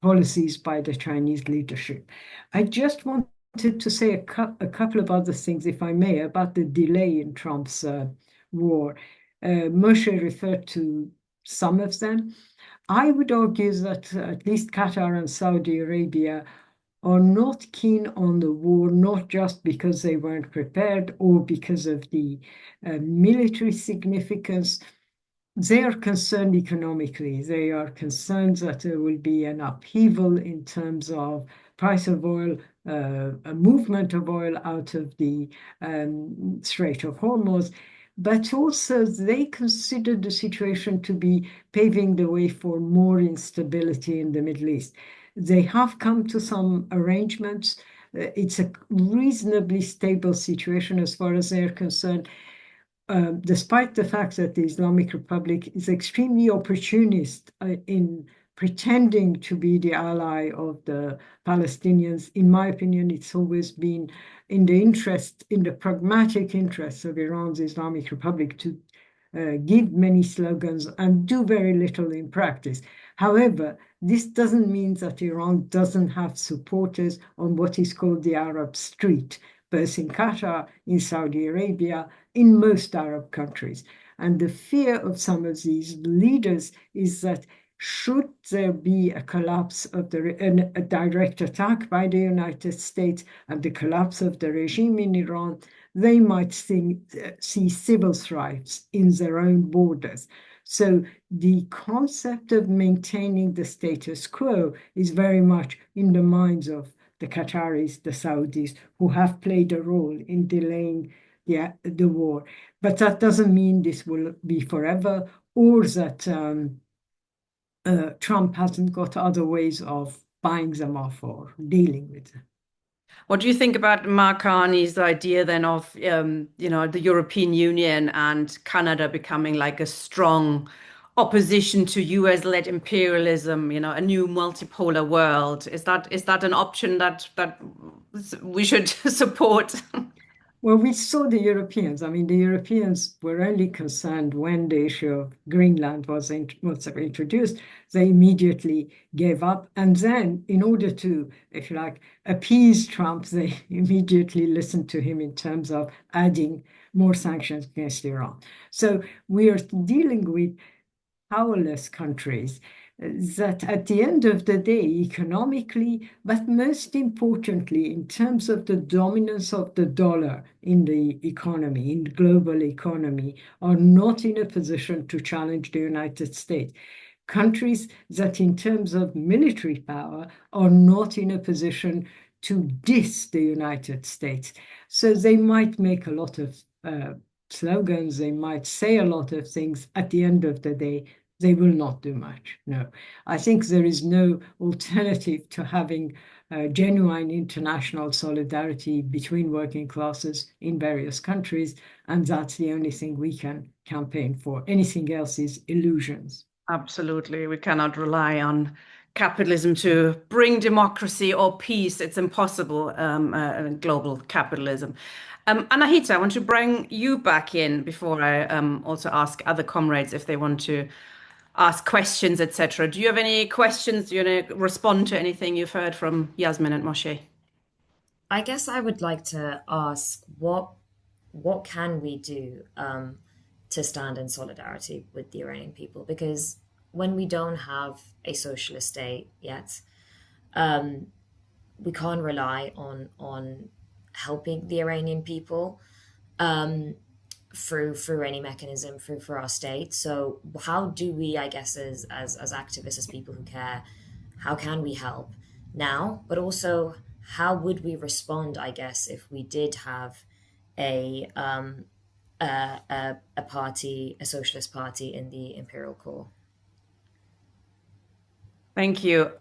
policies by the Chinese leadership. I just wanted to say a couple of other things, if I may, about the delay in Trump's war. Moshé referred to some of them. I would argue that at least Qatar and Saudi Arabia are not keen on the war, not just because they weren't prepared or because of the military significance. They are concerned economically. They are concerned that there will be an upheaval in terms of price of oil, a movement of oil out of the Strait of Hormuz. But also they consider the situation to be paving the way for more instability in the Middle East. They have come to some arrangements. It's a reasonably stable situation as far as they're concerned, despite the fact that the Islamic Republic is extremely opportunist in pretending to be the ally of the Palestinians. In my opinion, it's always been in the pragmatic interests of Iran's Islamic Republic to give many slogans and do very little in practice. However, this doesn't mean that Iran doesn't have supporters on what is called the Arab Street, both in Qatar, in Saudi Arabia, in most Arab countries. And the fear of some of these leaders is that should there be a collapse of a direct attack by the United States and the collapse of the regime in Iran, they might see civil strife in their own borders. So the concept of maintaining the status quo is very much in the minds of the Qataris, the Saudis, who have played a role in delaying the war. But that doesn't mean this will be forever, or that Trump hasn't got other ways of buying them off or dealing with them. What do you think about Mark Carney's idea then of, the European Union and Canada becoming like a strong opposition to US-led imperialism, a new multipolar world? Is that an option that we should support? Well, we saw the Europeans. I mean, the Europeans were only concerned when the issue of Greenland was introduced. They immediately gave up. And then, in order to, if you like, appease Trump, they immediately listened to him in terms of adding more sanctions against Iran. So we are dealing with powerless countries that at the end of the day, economically, but most importantly, in terms of the dominance of the dollar in the economy, in the global economy, are not in a position to challenge the United States. Countries that in terms of military power are not in a position to diss the United States. So they might make a lot of slogans, they might say a lot of things. At the end of the day, they will not do much. No, I think there is no alternative to having genuine international solidarity between working classes in various countries, and that's the only thing we can campaign for. Anything else is illusions. Absolutely. We cannot rely on capitalism to bring democracy or peace. It's impossible, global capitalism. Anahita, I want to bring you back in before I also ask other comrades if they want to ask questions, etc. Do you have any questions? Do you want to respond to anything you've heard from Yasmin and Moshé? I guess I would like to ask what can we do to stand in solidarity with the Iranian people? Because when we don't have a socialist state yet, we can't rely on helping the Iranian people through any mechanism for our state. So how do we, I guess, as activists, as people who care, how can we help now? But also, how would we respond, I guess, if we did have a party, a socialist party in the imperial core? Thank you.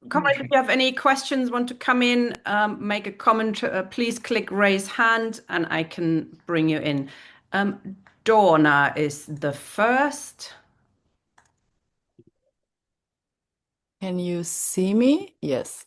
Comrades, if you have any questions, want to come in, make a comment, please click raise hand and I can bring you in. Donna is the first. Can you see me? Yes.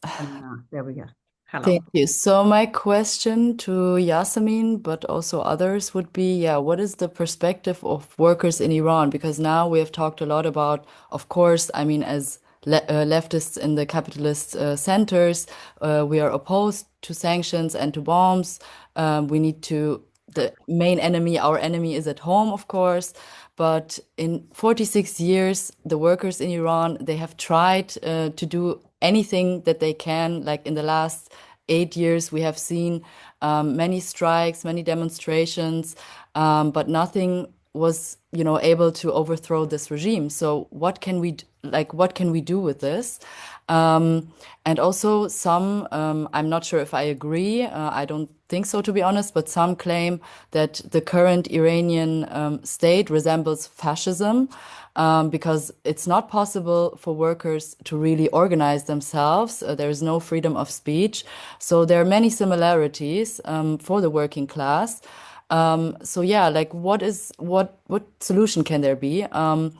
There we go. Hello. Thank you. So my question to Yassamine, but also others would be, what is the perspective of workers in Iran? Because now we have talked a lot about, of course, I mean, as leftists in the capitalist centers, we are opposed to sanctions and to bombs. We need to, the main enemy, our enemy is at home, of course. But in 46 years, the workers in Iran, they have tried to do anything that they can. Like in the last 8 years, we have seen many strikes, many demonstrations, but nothing was, able to overthrow this regime. So what can we do with this? And also some, I'm not sure if I agree, I don't think so, to be honest, but some claim that the current Iranian state resembles fascism, because it's not possible for workers to really organize themselves. There is no freedom of speech. So there are many similarities for the working class. So yeah, like what solution can there be? So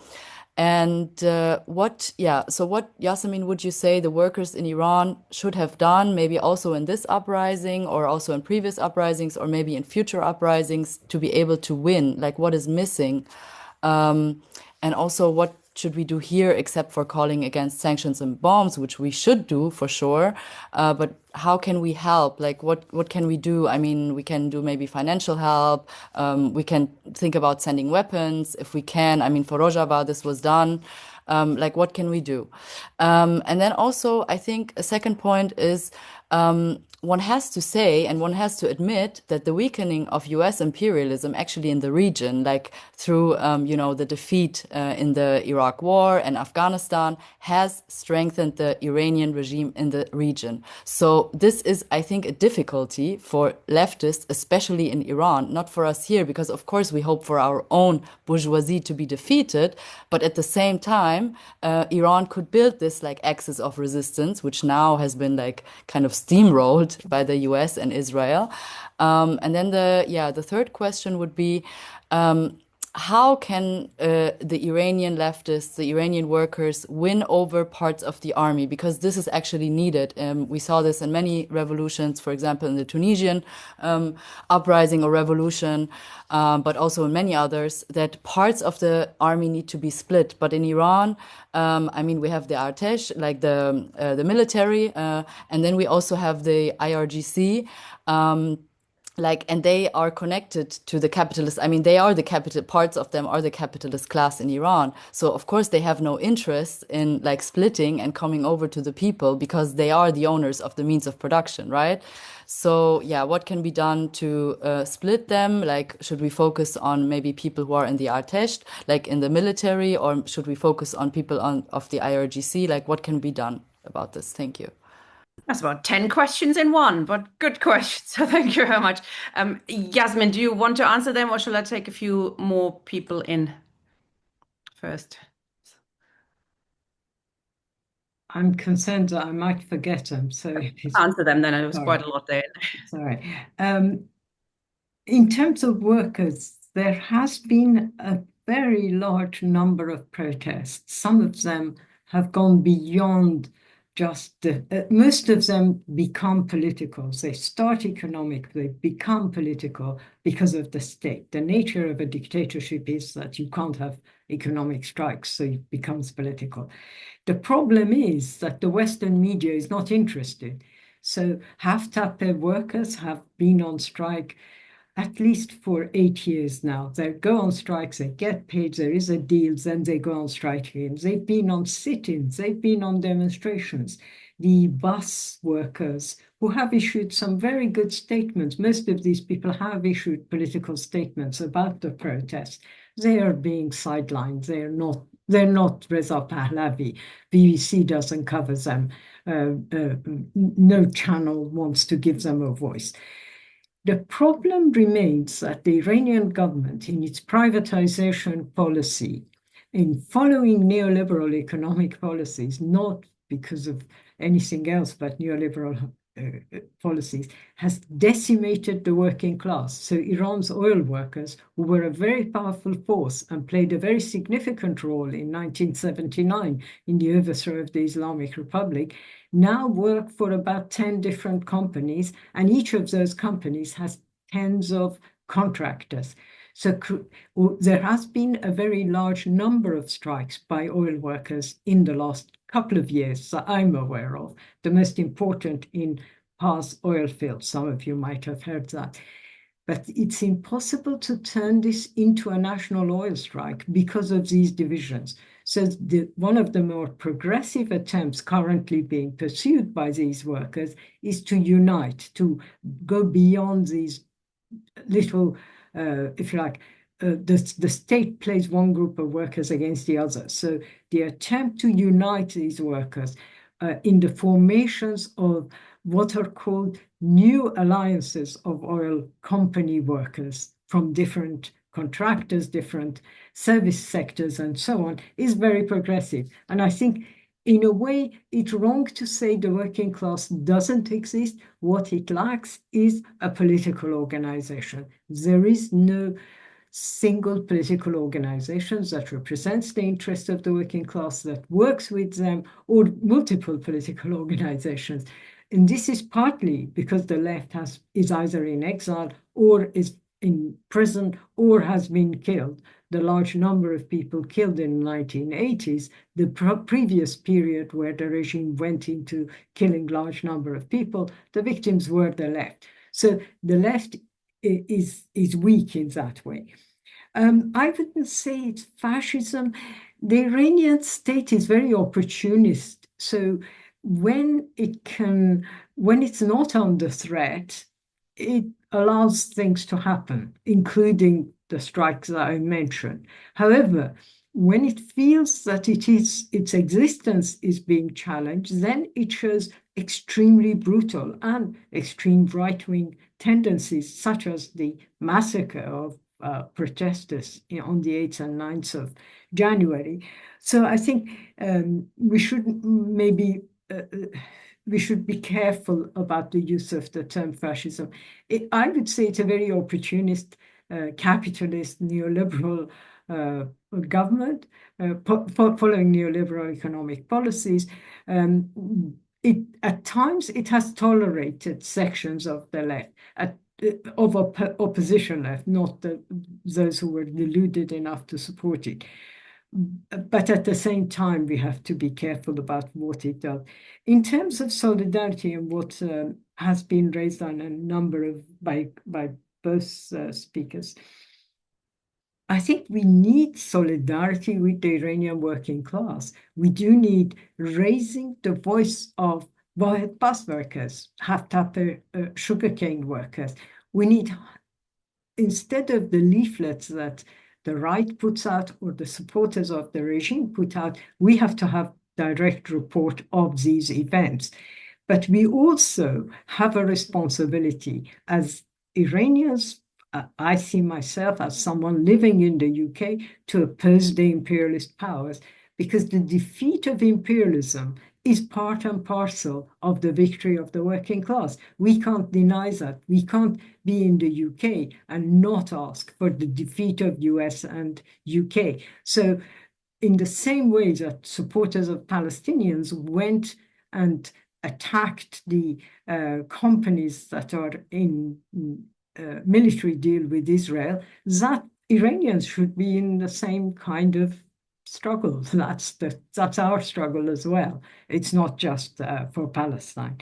what, Yassamine, would you say the workers in Iran should have done, maybe also in this uprising or also in previous uprisings or maybe in future uprisings to be able to win? Like what is missing? And also what should we do here except for calling against sanctions and bombs, which we should do for sure. But how can we help? Like what can we do? I mean, we can do maybe financial help. We can think about sending weapons if we can. I mean, for Rojava, this was done. Like what can we do? And then also, I think a second point is one has to say and one has to admit that the weakening of US imperialism actually in the region, like through, the defeat in the Iraq war and Afghanistan, has strengthened the Iranian regime in the region. So this is, I think, a difficulty for leftists, especially in Iran, not for us here, because of course we hope for our own bourgeoisie to be defeated. But at the same time, Iran could build this like axis of resistance, which now has been like kind of steamrolled by the US and Israel. And then the third question would be, how can the Iranian leftists, the Iranian workers win over parts of the army? Because this is actually needed. We saw this in many revolutions, for example, in the Tunisian uprising or revolution, but also in many others, that parts of the army need to be split. But in Iran, we have the Artesh, like the military, and then we also have the IRGC, and they are connected to the capitalists. I mean, they are the parts of them are the capitalist class in Iran. So of course they have no interest in like splitting and coming over to the people because they are the owners of the means of production, right? So yeah, what can be done to split them? Like, should we focus on maybe people who are in the Artesh, like in the military, or should we focus on people of the IRGC? Like, what can be done about this? Thank you. That's about 10 questions in one, but good questions. So thank you very much. Yasmin, do you want to answer them or shall I take a few more people in? first. I'm concerned that I might forget them, so answer them then. It was sorry. quite a lot there. Sorry. In terms of workers, there has been a very large number of protests. Some of them have gone beyond just most of them become political. They start economic, they become political because of the state. The nature of a dictatorship is that you can't have economic strikes, so it becomes political. The problem is that the Western media is not interested. So Haftape workers have been on strike at least for 8 years now. They go on strikes, they get paid, there is a deal, then they go on strike again. They've been on sit-ins, they've been on demonstrations. The bus workers who have issued some very good statements, most of these people have issued political statements about the protests. They are being sidelined. They're not Reza Pahlavi. BBC doesn't cover them. No channel wants to give them a voice. The problem remains that the Iranian government, in its privatization policy, in following neoliberal economic policies, not because of anything else but neoliberal policies, has decimated the working class. So Iran's oil workers, who were a very powerful force and played a very significant role in 1979 in the overthrow of the Islamic Republic, now work for about 10 different companies, and each of those companies has tens of contractors. So there has been a very large number of strikes by oil workers in the last couple of years that I'm aware of, the most important in Pars oil fields. Some of you might have heard that. But it's impossible to turn this into a national oil strike because of these divisions. So one of the more progressive attempts currently being pursued by these workers is to unite, to go beyond these little, if you like, the state plays one group of workers against the other. So the attempt to unite these workers in the formations of what are called new alliances of oil company workers from different contractors, different service sectors, and so on, is very progressive. And I think, in a way, it's wrong to say the working class doesn't exist. What it lacks is a political organization. There is no single political organization that represents the interests of the working class, that works with them, or multiple political organizations. And this is partly because the left is either in exile or is in prison or has been killed. The large number of people killed in the 1980s, the previous period where the regime went into killing large number of people, the victims were the left. So the left is weak in that way. I wouldn't say it's fascism. The Iranian state is very opportunist. So when it's not under threat, it allows things to happen, including the strikes that I mentioned. However, when it feels that its existence is being challenged, then it shows extremely brutal and extreme right-wing tendencies, such as the massacre of protesters on the 8th and 9th of January. So I think we should be careful about the use of the term fascism. I would say it's a very opportunist, capitalist, neoliberal government following neoliberal economic policies. At times, it has tolerated sections of the left, of opposition left, not those who were deluded enough to support it. But at the same time, we have to be careful about what it does. In terms of solidarity and what has been raised on a number of by both speakers, I think we need solidarity with the Iranian working class. We do need raising the voice of bus workers, Haftape sugarcane workers. We need, instead of the leaflets that the right puts out or the supporters of the regime put out, we have to have direct report of these events. But we also have a responsibility as Iranians I see myself as someone living in the UK to oppose the imperialist powers, because the defeat of imperialism is part and parcel of the victory of the working class. We can't deny that. We can't be in the UK and not ask for the defeat of US and UK. So in the same way that supporters of Palestinians went and attacked the companies that are in military deal with Israel, that Iranians should be in the same kind of struggle. That's our struggle as well. It's not just for Palestine.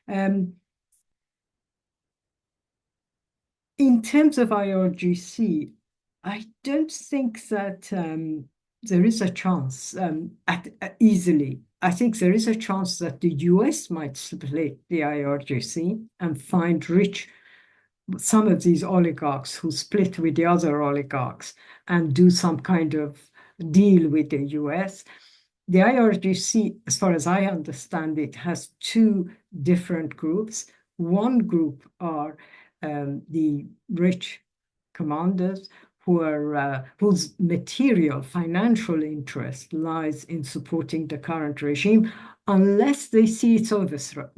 In terms of IRGC, I don't think that there is a chance easily. I think there is a chance that the US might split the IRGC and find some of these oligarchs who split with the other oligarchs and do some kind of deal with the US. The IRGC, as far as I understand it, has two different groups. One group are the rich commanders whose material financial interest lies in supporting the current regime, unless they see it's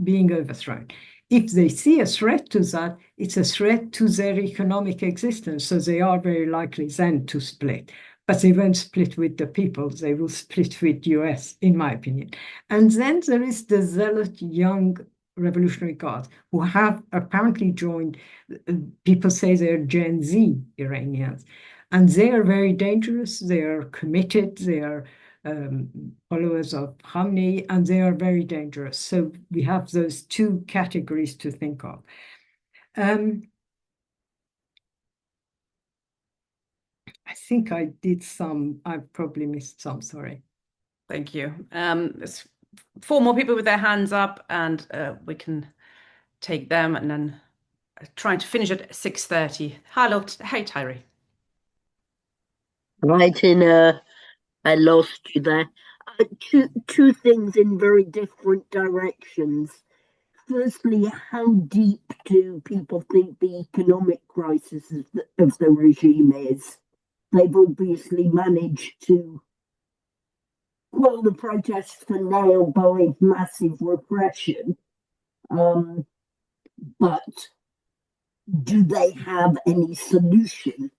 being overthrown. If they see a threat to that, it's a threat to their economic existence. So they are very likely then to split. But they won't split with the people. They will split with US, in my opinion. And then there is the zealot young Revolutionary Guards who have apparently joined, people say they're Gen Z Iranians. And they are very dangerous. They are committed. They are followers of Khamenei, and they are very dangerous. So we have those two categories to think of. I think I did some, I've probably missed some, sorry. Thank you. There's 4 more people with their hands up, and we can take them, and then trying to finish at 6:30. Hello, hey Tyree. Right I lost you there. Two things in very different directions. Firstly, how deep do people think the economic crisis of the regime is? They've obviously managed to quell the protests for now by massive repression. But do they have any solution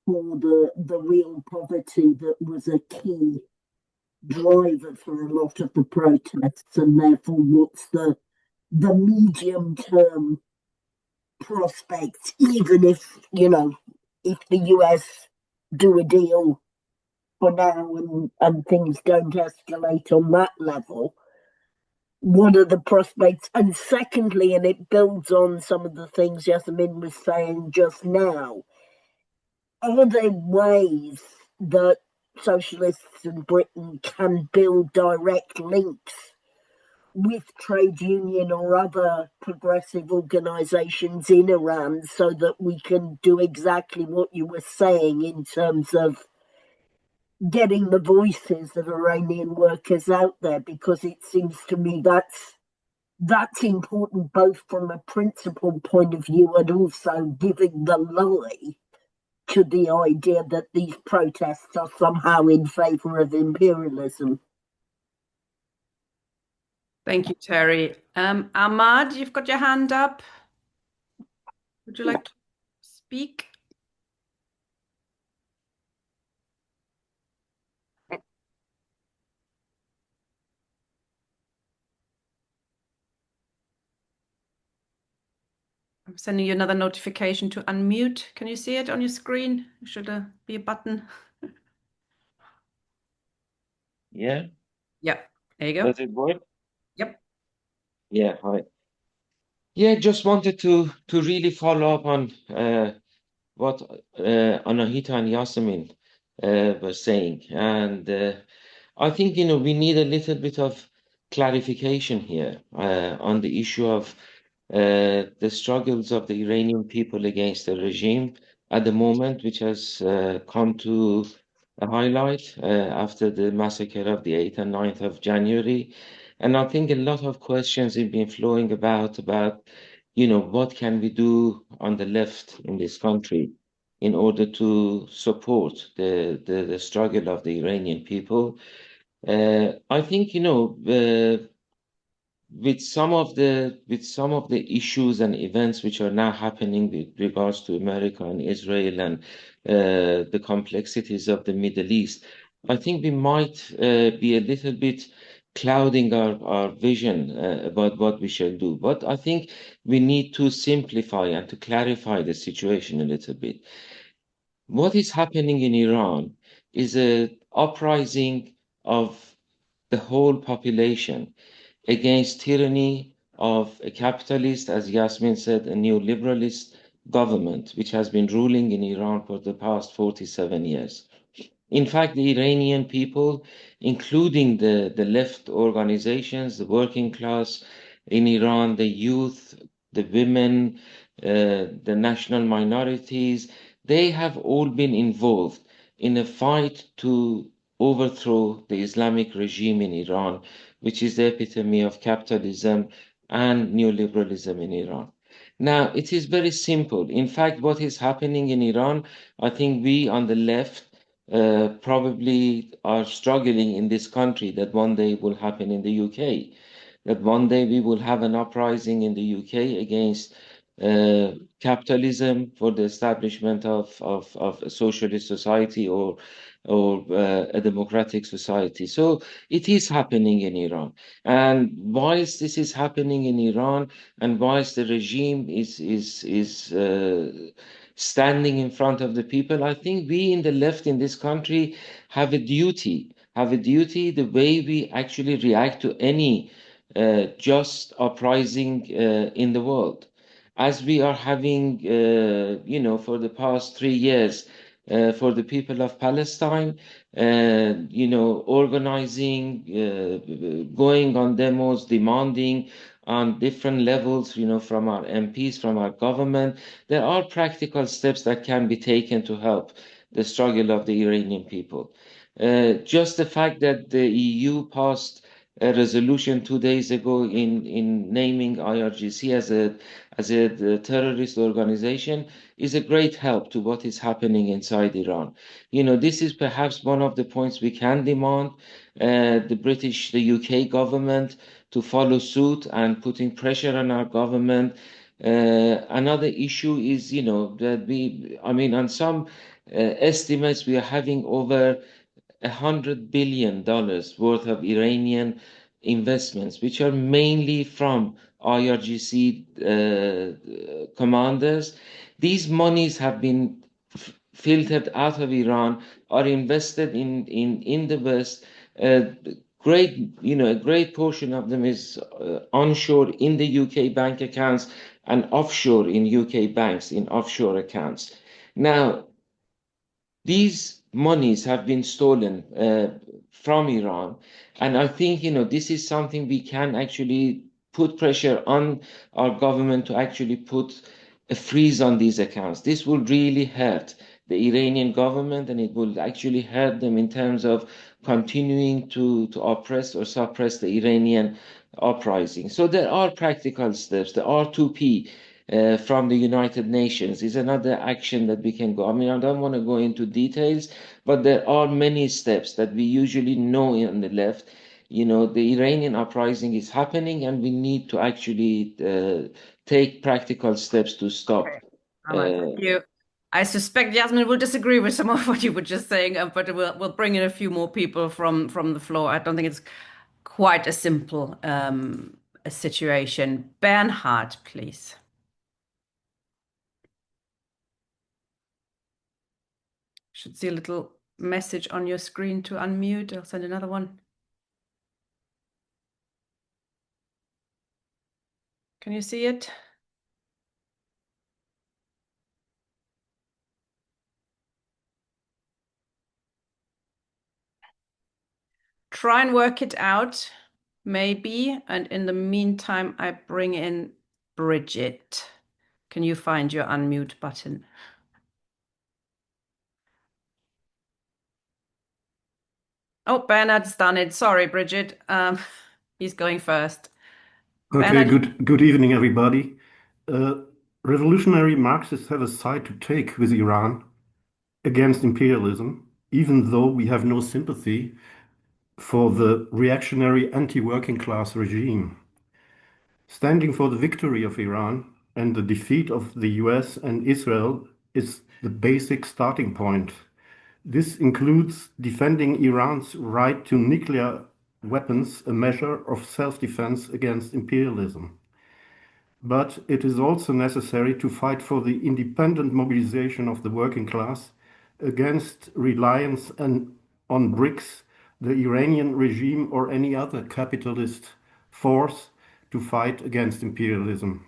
for the real poverty that was a key driver for a lot of the protests, and therefore what's the medium term prospects, even if, if the US do a deal for now and things don't escalate on that level, what are the prospects? And secondly, and it builds on some of the things Yassamine was saying just now, are there ways that socialists in Britain can build direct links with trade union or other progressive organizations in Iran so that we can do exactly what you were saying in terms of getting the voices of Iranian workers out there? Because it seems to me that's important both from a principle point of view and also giving the lie to the idea that these protests are somehow in favor of imperialism. Thank you, Terry. Ahmad, you've got your hand up. Would you like to speak? I'm sending you another notification to unmute. Can you see it on your screen? Should be a button. Yeah. Yep. There you go. Does it work? Yep. Yeah. Hi. Yeah, just wanted to really follow up on what Anahita and Yassamine were saying, and I think we need a little bit of clarification here on the issue of the struggles of the Iranian people against the regime at the moment, which has come to a highlight after the massacre of the 8th and 9th of January. And I think a lot of questions have been flowing about what can we do on the left in this country in order to support the struggle of the Iranian people. I think, with some of the issues and events which are now happening with regards to America and Israel and the complexities of the Middle East, I think we might be a little bit clouding our vision about what we shall do. But I think we need to simplify and to clarify the situation a little bit. What is happening in Iran is an uprising of the whole population against tyranny of a capitalist, as Yasmin said, a neoliberalist government, which has been ruling in Iran for the past 47 years. In fact, the Iranian people, including the left organizations, the working class in Iran, the youth, the women, the national minorities, they have all been involved in a fight to overthrow the Islamic regime in Iran, which is the epitome of capitalism and neoliberalism in Iran. Now, it is very simple. In fact, what is happening in Iran, I think we on the left probably are struggling in this country that one day will happen in the UK, that one day we will have an uprising in the UK against capitalism for the establishment of a socialist society or a democratic society. So it is happening in Iran. And whilst this is happening in Iran, and whilst the regime is standing in front of the people, I think we in the left in this country have a duty, the way we actually react to any just uprising in the world. As we are having, for the past 3 years, for the people of Palestine, organizing, going on demos, demanding on different levels, from our MPs, from our government. There are practical steps that can be taken to help the struggle of the Iranian people. Just the fact that the EU passed a resolution 2 days ago in naming IRGC as a terrorist organization is a great help to what is happening inside Iran. This is perhaps one of the points we can demand the UK government to follow suit and putting pressure on our government. Another issue is, that on some estimates, we are having over $100 billion worth of Iranian investments, which are mainly from IRGC commanders. These monies have been filtered out of Iran, are invested in the West. A great portion of them is onshore in the UK bank accounts and offshore in UK banks in offshore accounts. Now, these monies have been stolen from Iran, and I think this is something we can actually put pressure on our government to actually put a freeze on these accounts. This will really hurt the Iranian government, and it will actually hurt them in terms of continuing to oppress or suppress the Iranian uprising. So there are practical steps. The R2P from the United Nations is another action that we can go. I don't want to go into details, but there are many steps that we usually know on the left. The Iranian uprising is happening, and we need to actually take practical steps to stop. Okay. Thank you. I suspect Yasmin will disagree with some of what you were just saying, but we'll bring in a few more people from the floor. I don't think it's quite a simple a situation. Bernhard, please. Should see a little message on your screen to unmute. I'll send another one. Can you see it? Try and work it out, maybe. And in the meantime, I bring in Bridget. Can you find your unmute button? Oh, Bernard's done it. Sorry, Bridget. He's going first. Okay, Bernard. good evening, everybody. revolutionary Marxists have a side to take with Iran against imperialism, even though we have no sympathy for the reactionary anti-working class regime. Standing for the victory of Iran and the defeat of the US and Israel is the basic starting point. This includes defending Iran's right to nuclear weapons, a measure of self-defense against imperialism. But it is also necessary to fight for the independent mobilization of the working class against reliance on BRICS, the Iranian regime, or any other capitalist force to fight against imperialism.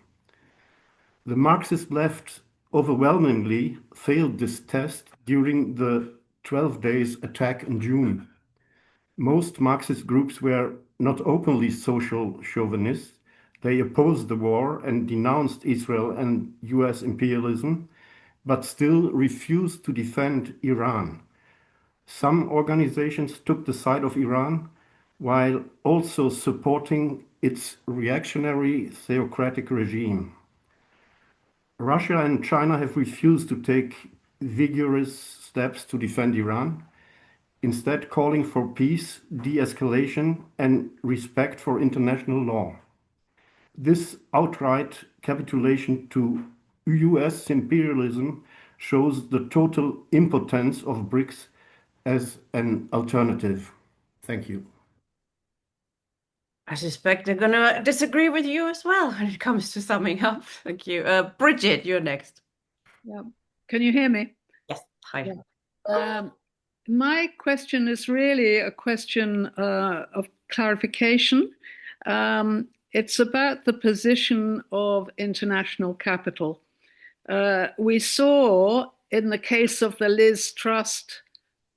The Marxist left overwhelmingly failed this test during the 12 days attack in June. Most Marxist groups were not openly social chauvinists. They opposed the war and denounced Israel and US imperialism, but still refused to defend Iran. Some organizations took the side of Iran while also supporting its reactionary theocratic regime. Russia and China have refused to take vigorous steps to defend Iran, instead calling for peace, de-escalation, and respect for international law. This outright capitulation to US imperialism shows the total impotence of BRICS as an alternative. Thank you. I suspect they're going to disagree with you as well when it comes to summing up. Thank you. Bridget, you're next. Yeah. Can you hear me? Yes. Hi. Yeah. My question is really a question of clarification. It's about the position of international capital. We saw in the case of the Liz Truss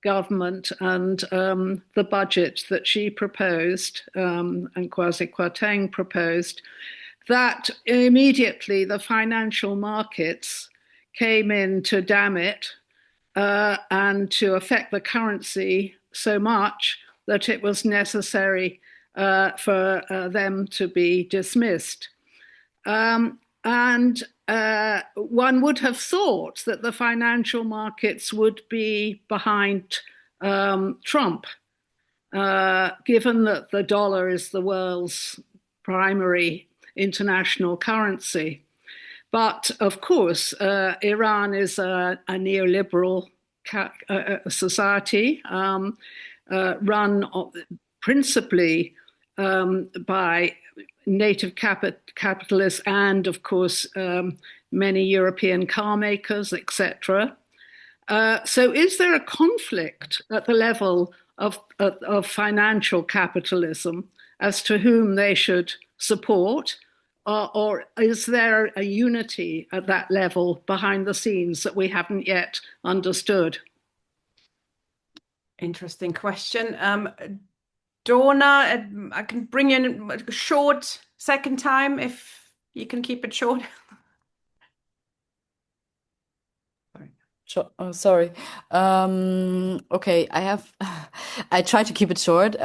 government and the budget that she proposed and Kwasi Kwarteng proposed, that immediately the financial markets came in to dam it and to affect the currency so much that it was necessary for them to be dismissed. And one would have thought that the financial markets would be behind Trump, given that the dollar is the world's primary international currency. But of course, Iran is a neoliberal society run principally by native capitalists and, of course, many European car makers, etc. So is there a conflict at the level of financial capitalism as to whom they should support? Or is there a unity at that level behind the scenes that we haven't yet understood? Interesting question. Donna, I can bring in a short second time if you can keep it short. Sure. Oh, sorry. Okay, I try to keep it short.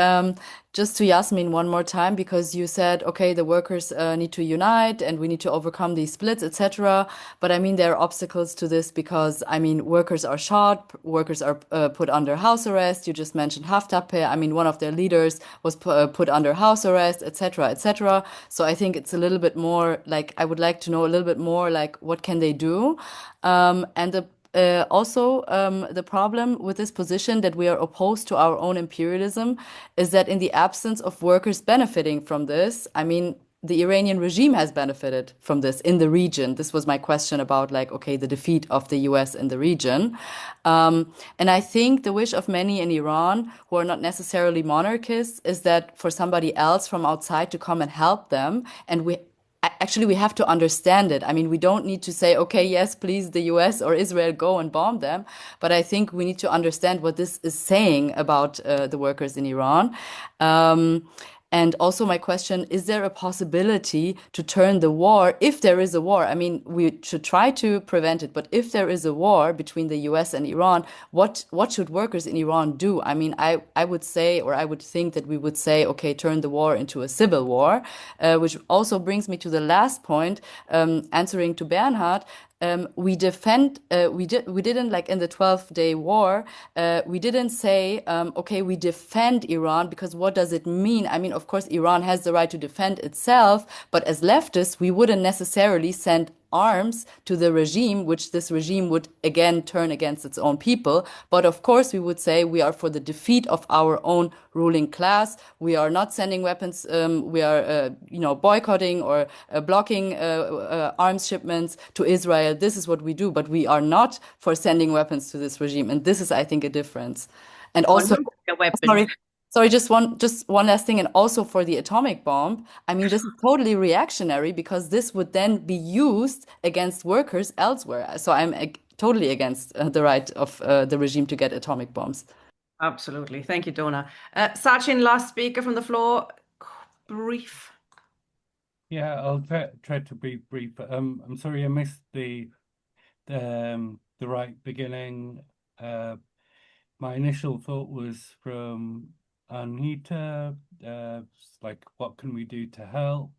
Just to Yasmin one more time, because you said, okay, the workers need to unite and we need to overcome these splits, etc. But I mean, there are obstacles to this because, I mean, workers are shot, workers are put under house arrest. You just mentioned Haftape. I mean, one of their leaders was put under house arrest, etc., etc. So I think it's a little bit more like, I would like to know a little bit more like, what can they do? And also, the problem with this position that we are opposed to our own imperialism is that in the absence of workers benefiting from this, I mean, the Iranian regime has benefited from this in the region. This was my question about like, okay, the defeat of the US in the region. And I think the wish of many in Iran who are not necessarily monarchists is that for somebody else from outside to come and help them. And we have to understand it. I mean, we don't need to say, okay, yes, please, the US or Israel go and bomb them. But I think we need to understand what this is saying about the workers in Iran. And also my question, is there a possibility to turn the war, if there is a war? I mean, we should try to prevent it, but if there is a war between the US and Iran, what should workers in Iran do? I mean, I would say, or I would think that we would say, okay, turn the war into a civil war, which also brings me to the last point, answering to Bernhard. We didn't, like in the 12-day war, we didn't say, okay, we defend Iran, because what does it mean? I mean, of course, Iran has the right to defend itself, but as leftists, we wouldn't necessarily send arms to the regime, which this regime would again turn against its own people. But of course, we would say we are for the defeat of our own ruling class. We are not sending weapons. We are, boycotting or blocking arms shipments to Israel. This is what we do, but we are not for sending weapons to this regime. And this is, I think, a difference. And also, sorry, just one last thing. And also for the atomic bomb, I mean, this is totally reactionary, because this would then be used against workers elsewhere. So I'm totally against the right of the regime to get atomic bombs. Absolutely. Thank you, Donna. Sachin, last speaker from the floor. Brief. Yeah, I'll try to be brief. I'm sorry I missed the right beginning. My initial thought was from Anahita, like, what can we do to help?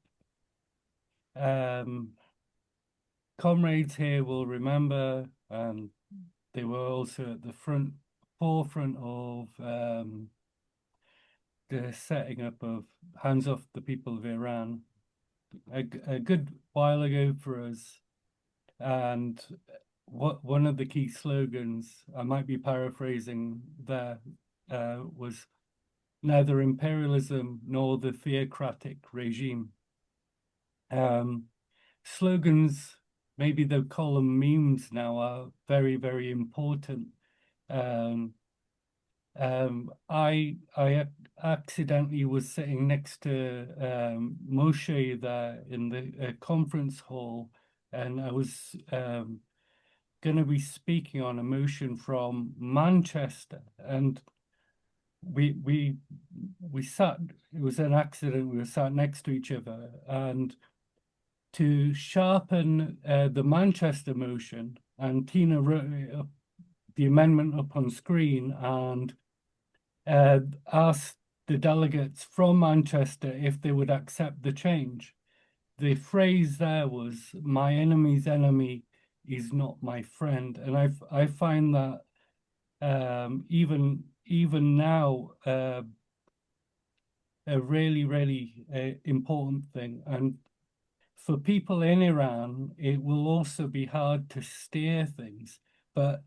Comrades here will remember, they were also at the forefront of the setting up of Hands Off the People of Iran a good while ago for us. And one of the key slogans, I might be paraphrasing there, was neither imperialism nor the theocratic regime. Slogans, maybe they'll call them memes now, are very, very important. I accidentally was sitting next to Moshé there in the conference hall, and I was going to be speaking on a motion from Manchester, and we sat, it was an accident, we were sat next to each other, and to sharpen the Manchester motion, and Tina wrote the amendment up on screen and asked the delegates from Manchester if they would accept the change. The phrase there was, "My enemy's enemy is not my friend," and I find that even now a really, really important thing. And for people in Iran, it will also be hard to steer things. But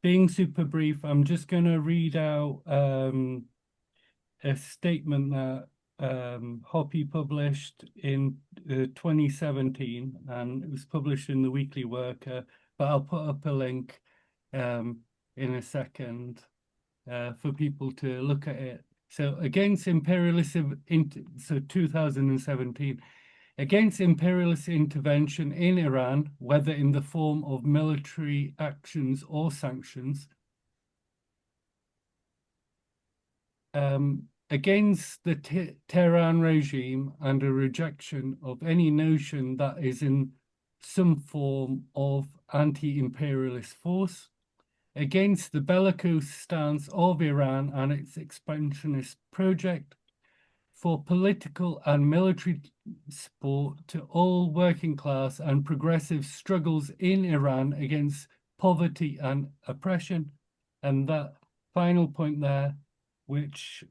being super brief, I'm just going to read out a statement that Hoppy published in 2017, and it was published in the Weekly Worker, but I'll put up a link in a second for people to look at it. So against imperialism, so 2017, against imperialist intervention in Iran, whether in the form of military actions or sanctions, against the Tehran regime and a rejection of any notion that is in some form of anti-imperialist force, against the bellicose stance of Iran and its expansionist project, for political and military support to all working class and progressive struggles in Iran against poverty and oppression. And that final point there, which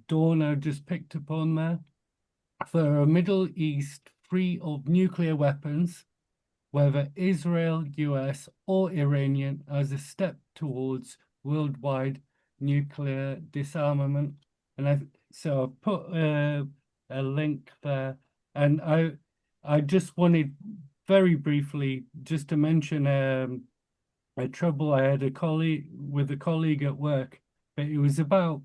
Donna just picked up on there, for a Middle East free of nuclear weapons, whether Israel, US, or Iranian, as a step towards worldwide nuclear disarmament. And so I've put a link there. And I just wanted very briefly just to mention a trouble I had with a colleague at work, but it was about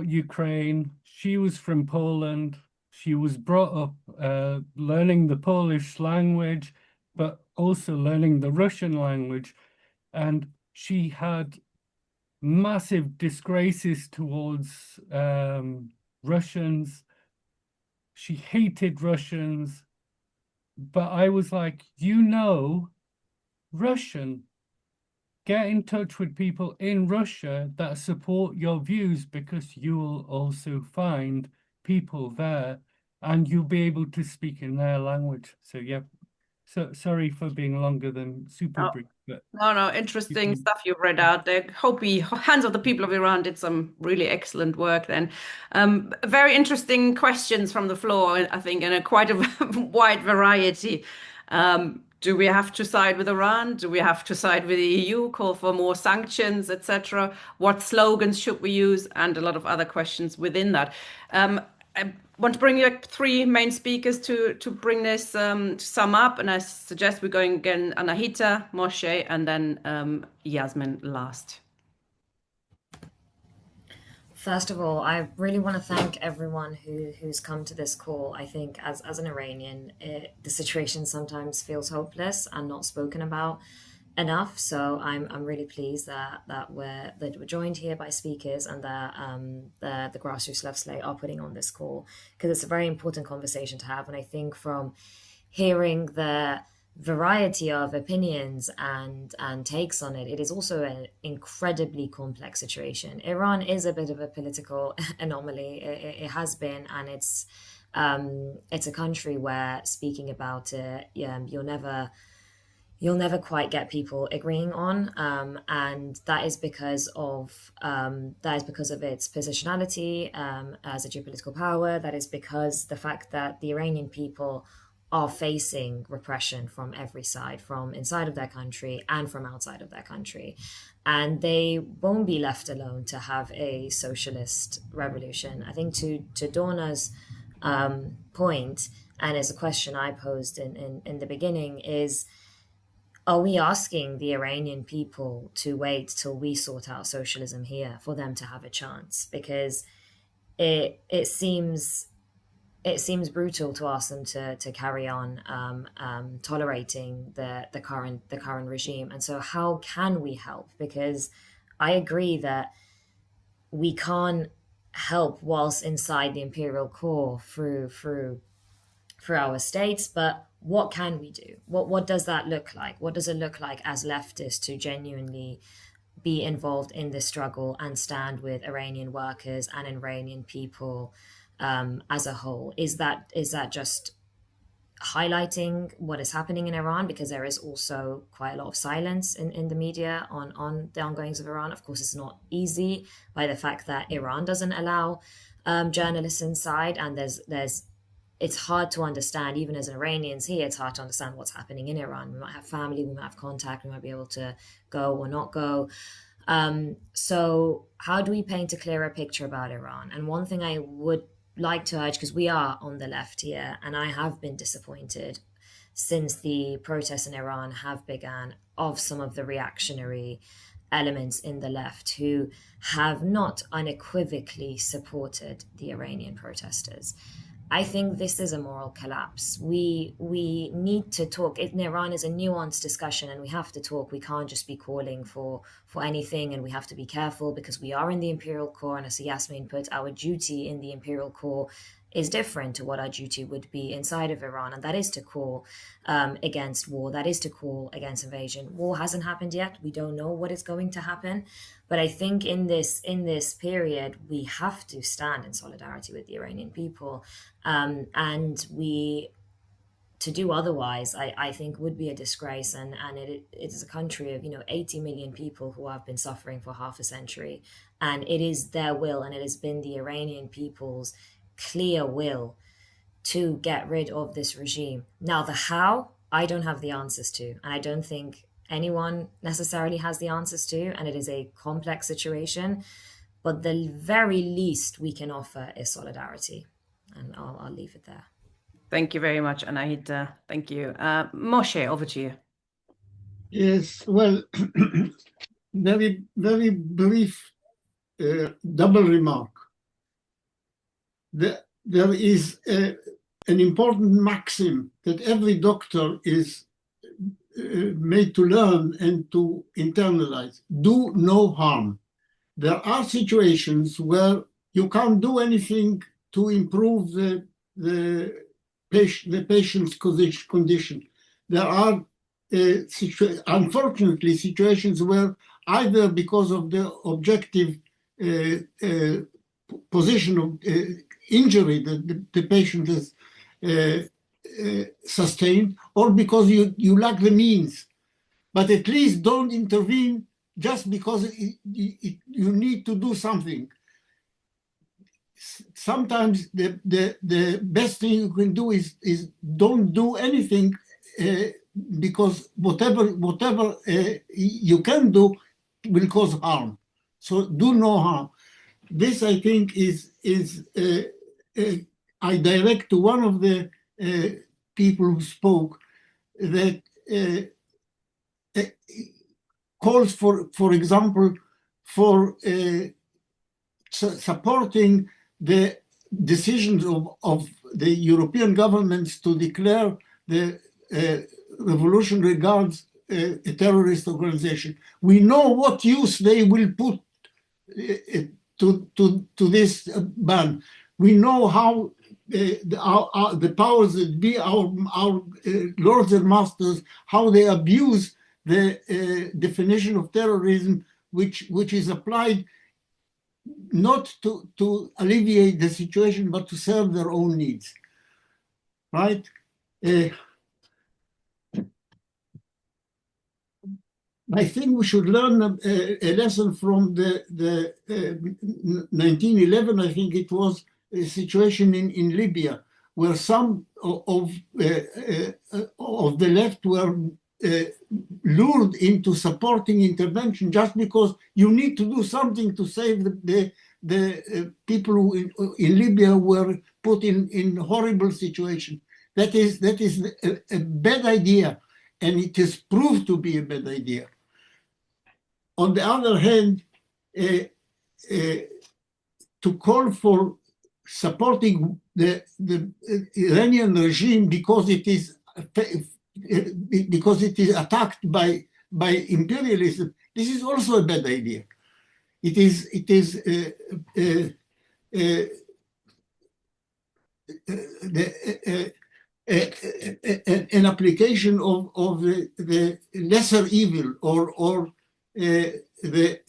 Ukraine. She was from Poland. She was brought up learning the Polish language, but also learning the Russian language. And she had massive disgraces towards Russians. She hated Russians. But I was like, Russian, get in touch with people in Russia that support your views, because you will also find people there and you'll be able to speak in their language. So, yeah. So sorry for being longer than super brief. But no, interesting stuff you've read out there. Hopi Hands of the People of Iran did some really excellent work then. Very interesting questions from the floor, I think, and quite a wide variety. Do we have to side with Iran? Do we have to side with the EU, call for more sanctions, etc.? What slogans should we use? And a lot of other questions within that. I want to bring you three main speakers to bring this to sum up, and I suggest we're going again Anahita, Moshé, and then Yasmin last. First of all, I really want to thank everyone who's come to this call. I think as an Iranian, the situation sometimes feels hopeless and not spoken about enough. So I'm really pleased that we're joined here by speakers, and that the Grassroots Left slate are putting on this call, because it's a very important conversation to have. And I think from hearing the variety of opinions and takes on it, it is also an incredibly complex situation. Iran is a bit of a political anomaly. It has been, and it's a country where speaking about it, you'll never quite get people agreeing on, and that is because of its positionality as a geopolitical power. That is because the fact that the Iranian people are facing repression from every side, from inside of their country and from outside of their country, and they won't be left alone to have a socialist revolution. I think to Dorna's point, and as a question I posed in the beginning, is, are we asking the Iranian people to wait till we sort out socialism here for them to have a chance? Because it seems brutal to ask them to carry on tolerating the current regime. And so how can we help? Because I agree that we can't help whilst inside the imperial core through our states, but what can we do? What does that look like? What does it look like as leftists to genuinely be involved in this struggle and stand with Iranian workers and Iranian people as a whole? Is that just highlighting what is happening in Iran? Because there is also quite a lot of silence in the media on the ongoings of Iran. Of course, it's not easy by the fact that Iran doesn't allow journalists inside, and it's hard to understand, even as Iranians here, it's hard to understand what's happening in Iran. We might have family, we might have contact, we might be able to go or not go. So how do we paint a clearer picture about Iran? And one thing I would like to urge, because we are on the left here, and I have been disappointed since the protests in Iran have begun, of some of the reactionary elements in the left who have not unequivocally supported the Iranian protesters. I think this is a moral collapse. We need to talk. In Iran is a nuanced discussion, and we have to talk. We can't just be calling for anything, and we have to be careful because we are in the imperial core. And as Yasmin put, our duty in the imperial core is different to what our duty would be inside of Iran, and that is to call against war. That is to call against invasion. War hasn't happened yet. We don't know what is going to happen. But I think in this period, we have to stand in solidarity with the Iranian people. And to do otherwise, I think would be a disgrace. And it is a country of 80 million people who have been suffering for half a century. And it is their will, and it has been the Iranian people's clear will to get rid of this regime. Now, the how, I don't have the answers to, and I don't think anyone necessarily has the answers to, and it is a complex situation, but the very least we can offer is solidarity, and I'll leave it there. Thank you very much, Anahita. Thank you. Moshé, over to you. Yes, well, very, very brief double remark. There is an important maxim that every doctor is made to learn and to internalize: do no harm. there are situations where you can't do anything to improve the patient's condition. There are unfortunately situations where either because of the objective position of injury that the patient has sustained, or because you lack the means. But at least don't intervene just because you need to do something. Sometimes the best thing you can do is don't do anything, because whatever you can do will cause harm. So do no harm. This, I think, is I direct to one of the people who spoke, that calls for example, for supporting the decisions of the European governments to declare the revolution regards a terrorist organization. We know what use they will put to this ban. We know how the powers that be, our lords and masters, how they abuse the definition of terrorism, which is applied not to alleviate the situation, but to serve their own needs, right? I think we should learn a lesson from the 1911, I think it was, a situation in Libya, where some of the left were lured into supporting intervention just because you need to do something to save the people who in Libya were put in horrible situation. That is a bad idea, and it is proved to be a bad idea. On the other hand, to call for supporting the Iranian regime because it is attacked by imperialism, this is also a bad idea. It is an application of the lesser evil, or the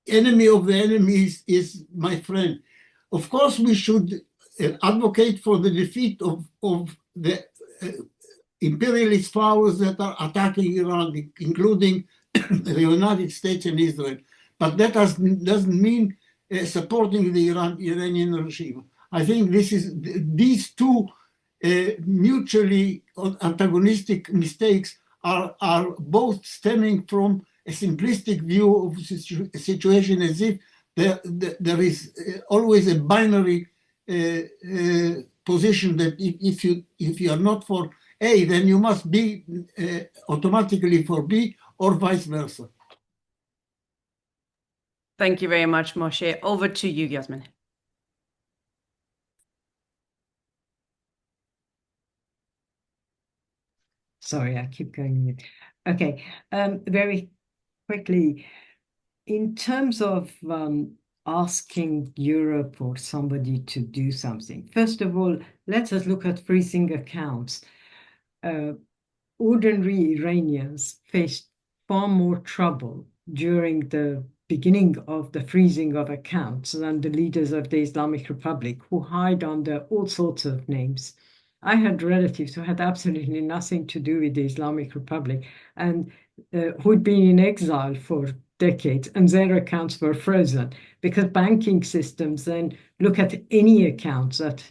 enemy of the enemies is my friend. Of course, we should advocate for the defeat of the imperialist powers that are attacking Iran, including the United States and Israel. But that doesn't mean supporting the Iranian regime. I think these two mutually antagonistic mistakes are both stemming from a simplistic view of a situation, as if there is always a binary position that if you are not for A, then you must be automatically for B, or vice versa. Thank you very much, Moshé. Over to you, Yasmin. Sorry, I keep going with. Okay, very quickly, in terms of asking Europe or somebody to do something, first of all, let us look at freezing accounts. Ordinary Iranians faced far more trouble during the beginning of the freezing of accounts than the leaders of the Islamic Republic, who hide under all sorts of names. I had relatives who had absolutely nothing to do with the Islamic Republic and who'd been in exile for decades, and their accounts were frozen because banking systems then look at any account that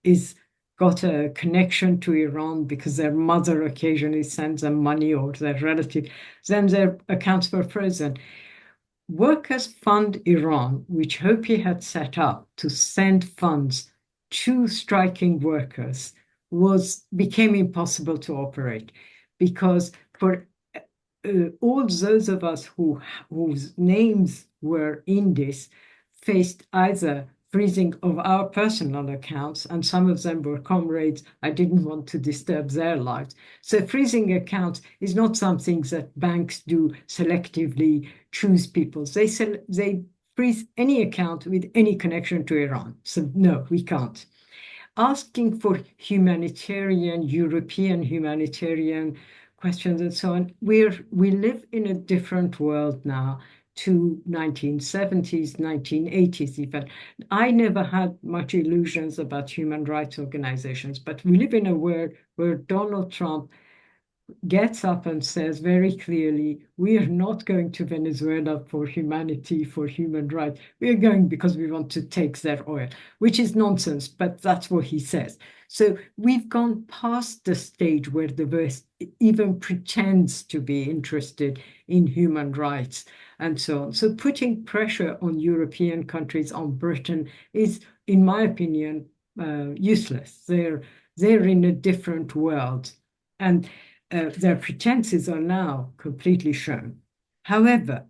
is got a connection to Iran because their mother occasionally sends them money, or their relative, then their accounts were frozen. Workers Fund Iran, which Hopi had set up to send funds to striking workers, became impossible to operate, because for all those of us whose names were in this faced either freezing of our personal accounts, and some of them were comrades. I didn't want to disturb their lives. So freezing accounts is not something that banks do selectively choose people. They freeze any account with any connection to Iran. So no, we can't. Asking for humanitarian, European humanitarian questions and so on, we live in a different world now to 1970s, 1980s even. I never had much illusions about human rights organizations, but we live in a world where Donald Trump gets up and says very clearly, we are not going to Venezuela for humanity, for human rights. We are going because we want to take their oil, which is nonsense, but that's what he says. So we've gone past the stage where the West even pretends to be interested in human rights and so on. So putting pressure on European countries, on Britain, is, in my opinion, useless. They're in a different world. And their pretenses are now completely shown. However,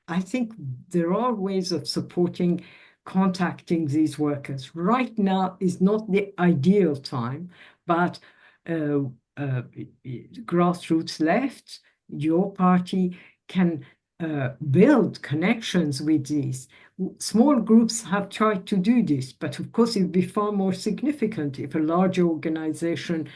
I think there are ways of supporting, contacting these workers. Right now is not the ideal time, but Grassroots Left, your party, can build connections with these. Small groups have tried to do this, but of course it would be far more significant if a large organization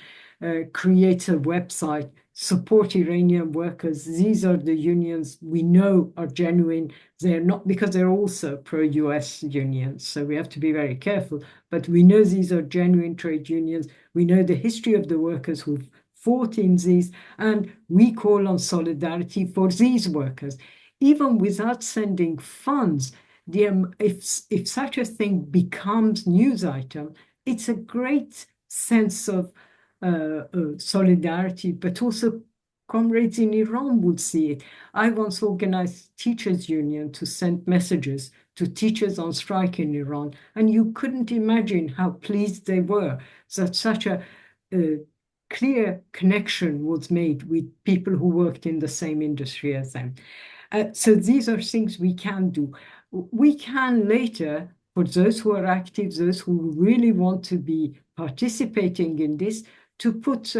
creates a website, support Iranian workers. These are the unions we know are genuine. They're not, because they're also pro-US unions, so we have to be very careful. But we know these are genuine trade unions. We know the history of the workers who've fought in these, and we call on solidarity for these workers. Even without sending funds, if such a thing becomes news item, it's a great sense of solidarity, but also comrades in Iran would see it. I once organized teachers' union to send messages to teachers on strike in Iran, and you couldn't imagine how pleased they were that such a clear connection was made with people who worked in the same industry as them. So these are things we can do. We can later, for those who are active, those who really want to be participating in this, to put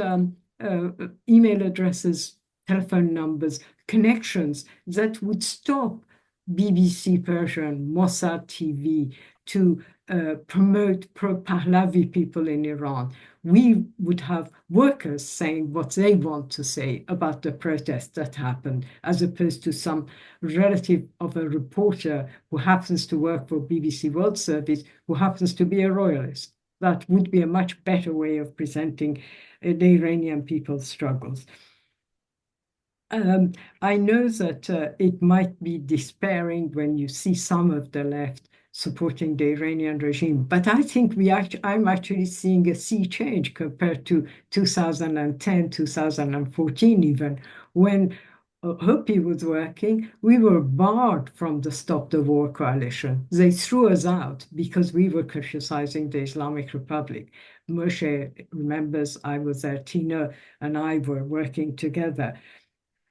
email addresses, telephone numbers, connections that would stop BBC Persian, Mossad TV to promote pro-Pahlavi people in Iran. We would have workers saying what they want to say about the protests that happened, as opposed to some relative of a reporter who happens to work for BBC World Service, who happens to be a royalist. That would be a much better way of presenting the Iranian people's struggles. I know that it might be despairing when you see some of the left supporting the Iranian regime, but I think I'm actually seeing a sea change compared to 2010, 2014 even, when Hopi was working. We were barred from the Stop the War coalition. They threw us out because we were criticizing the Islamic Republic. Moshé remembers I was there, Tina and I were working together.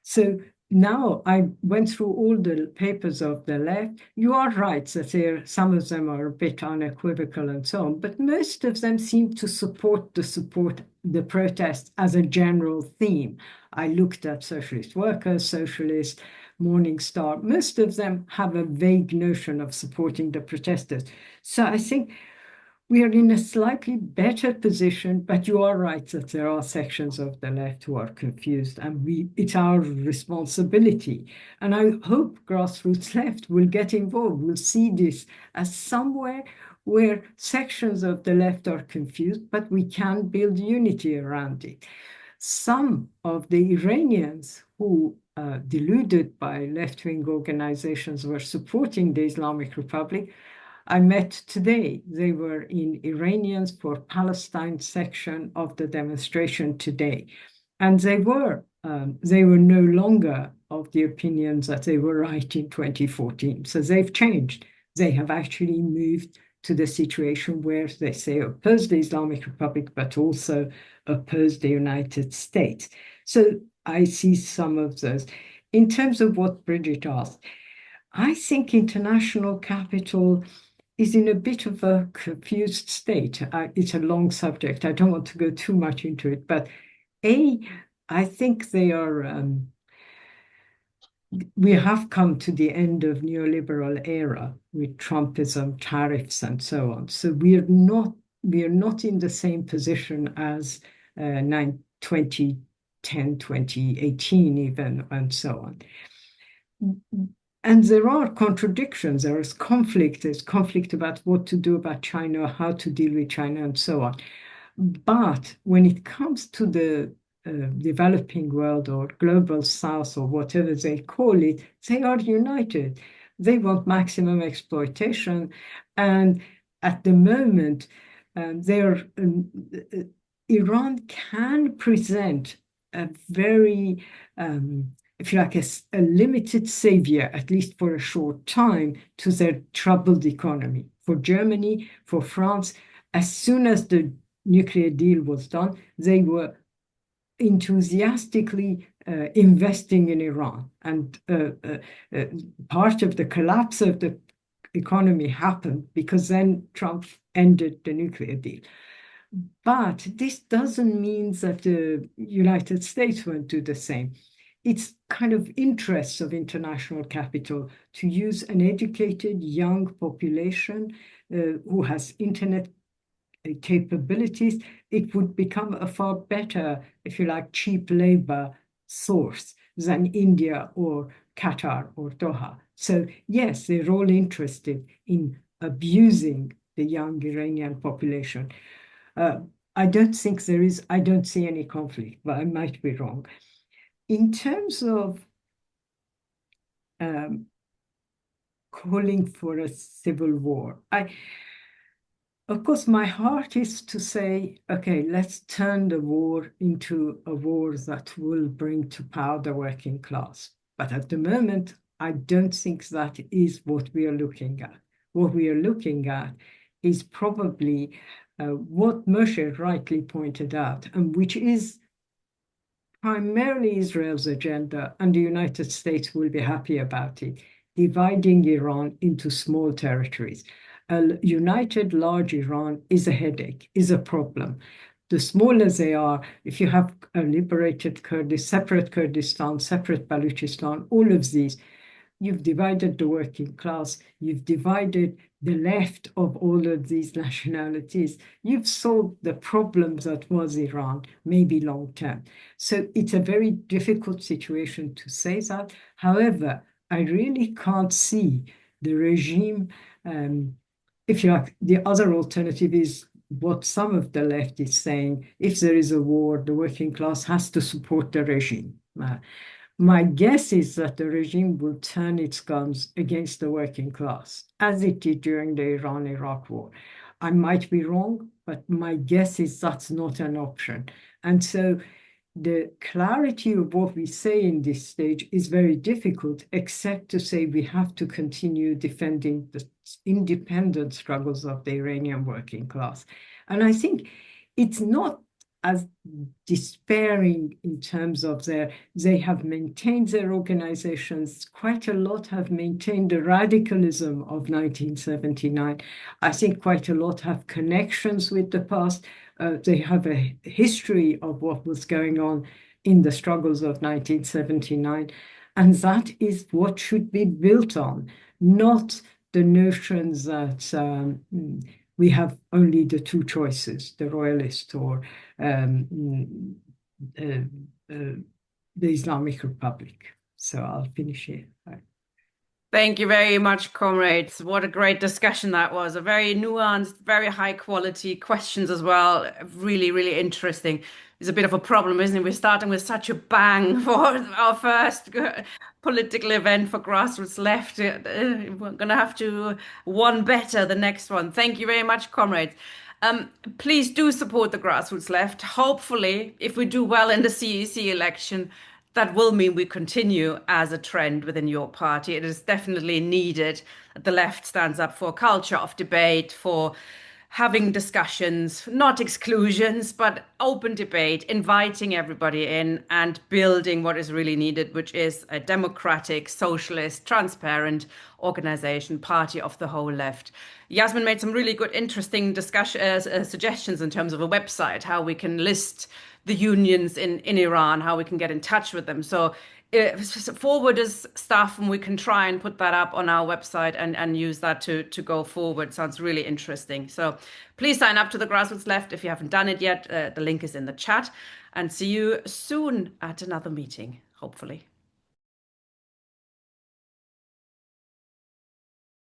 So now I went through all the papers of the left. You are right that some of them are a bit unequivocal and so on, but most of them seem to support the protest as a general theme. I looked at Socialist Workers, Socialist, Morning Star. Most of them have a vague notion of supporting the protesters. So I think we are in a slightly better position, but you are right that there are sections of the left who are confused, and it's our responsibility. And I hope Grassroots Left will get involved, will see this as somewhere where sections of the left are confused, but we can build unity around it. Some of the Iranians who, deluded by left-wing organizations, were supporting the Islamic Republic, I met today. They were in Iranians for Palestine section of the demonstration today. And they were no longer of the opinions that they were right in 2014. So they've changed. They have actually moved to the situation where they say oppose the Islamic Republic, but also oppose the United States. So I see some of those. In terms of what Bridget asked, I think international capital is in a bit of a confused state. It's a long subject. I don't want to go too much into it, but I think they are. We have come to the end of neoliberal era with Trumpism, tariffs, and so on. So we are not in the same position as 2010, 2018 even, and so on. And there are contradictions. There is conflict. There's conflict about what to do about China, how to deal with China, and so on. But when it comes to the developing world or global south or whatever they call it, they are united. They want maximum exploitation. And at the moment, Iran can present a very, if you like, a limited savior, at least for a short time, to their troubled economy. For Germany, for France, as soon as the nuclear deal was done, they were enthusiastically investing in Iran. And part of the collapse of the economy happened because then Trump ended the nuclear deal. But this doesn't mean that the United States won't do the same. It's kind of interests of international capital to use an educated young population who has internet capabilities. It would become a far better, if you like, cheap labor source than India or Qatar or Doha. So yes, they're all interested in abusing the young Iranian population. I don't see any conflict, but I might be wrong. In terms of calling for a civil war, of course, my heart is to say, okay, let's turn the war into a war that will bring to power the working class. But at the moment, I don't think that is what we are looking at. What we are looking at is probably what Moshé rightly pointed out, and which is primarily Israel's agenda, and the United States will be happy about it, dividing Iran into small territories. A united large Iran is a headache, is a problem. The smaller they are, if you have a liberated separate Kurdistan, separate Baluchistan, all of these, you've divided the working class, you've divided the left of all of these nationalities, you've solved the problems that was Iran, maybe long term. So it's a very difficult situation to say that. However, I really can't see the regime, if you like, the other alternative is what some of the left is saying, if there is a war, the working class has to support the regime. My guess is that the regime will turn its guns against the working class, as it did during the Iran-Iraq war. I might be wrong, but my guess is that's not an option. And so the clarity of what we say in this stage is very difficult, except to say we have to continue defending the independent struggles of the Iranian working class. And I think it's not as despairing in terms of they have maintained their organizations. Quite a lot have maintained the radicalism of 1979. I think quite a lot have connections with the past. They have a history of what was going on in the struggles of 1979. And that is what should be built on, not the notions that we have only the two choices, the royalist or the Islamic Republic. So I'll finish here. Thank you very much, comrades. What a great discussion that was. A very nuanced, very high quality questions as well. Really, really interesting. It's a bit of a problem, isn't it? We're starting with such a bang for our first political event for Grassroots Left. We're going to have to one better the next one. Thank you very much, comrades. Please do support the Grassroots Left. Hopefully, if we do well in the CEC election, that will mean we continue as a trend within your party. It is definitely needed that the left stands up for a culture of debate, for having discussions, not exclusions, but open debate, inviting everybody in and building what is really needed, which is a democratic, socialist, transparent organization, party of the whole left. Yasmin made some really good, interesting suggestions in terms of a website, how we can list the unions in Iran, how we can get in touch with them. So forward is stuff, and we can try and put that up on our website and use that to go forward. Sounds really interesting. So please sign up to the Grassroots Left if you haven't done it yet. The link is in the chat, and see you soon at another meeting, hopefully.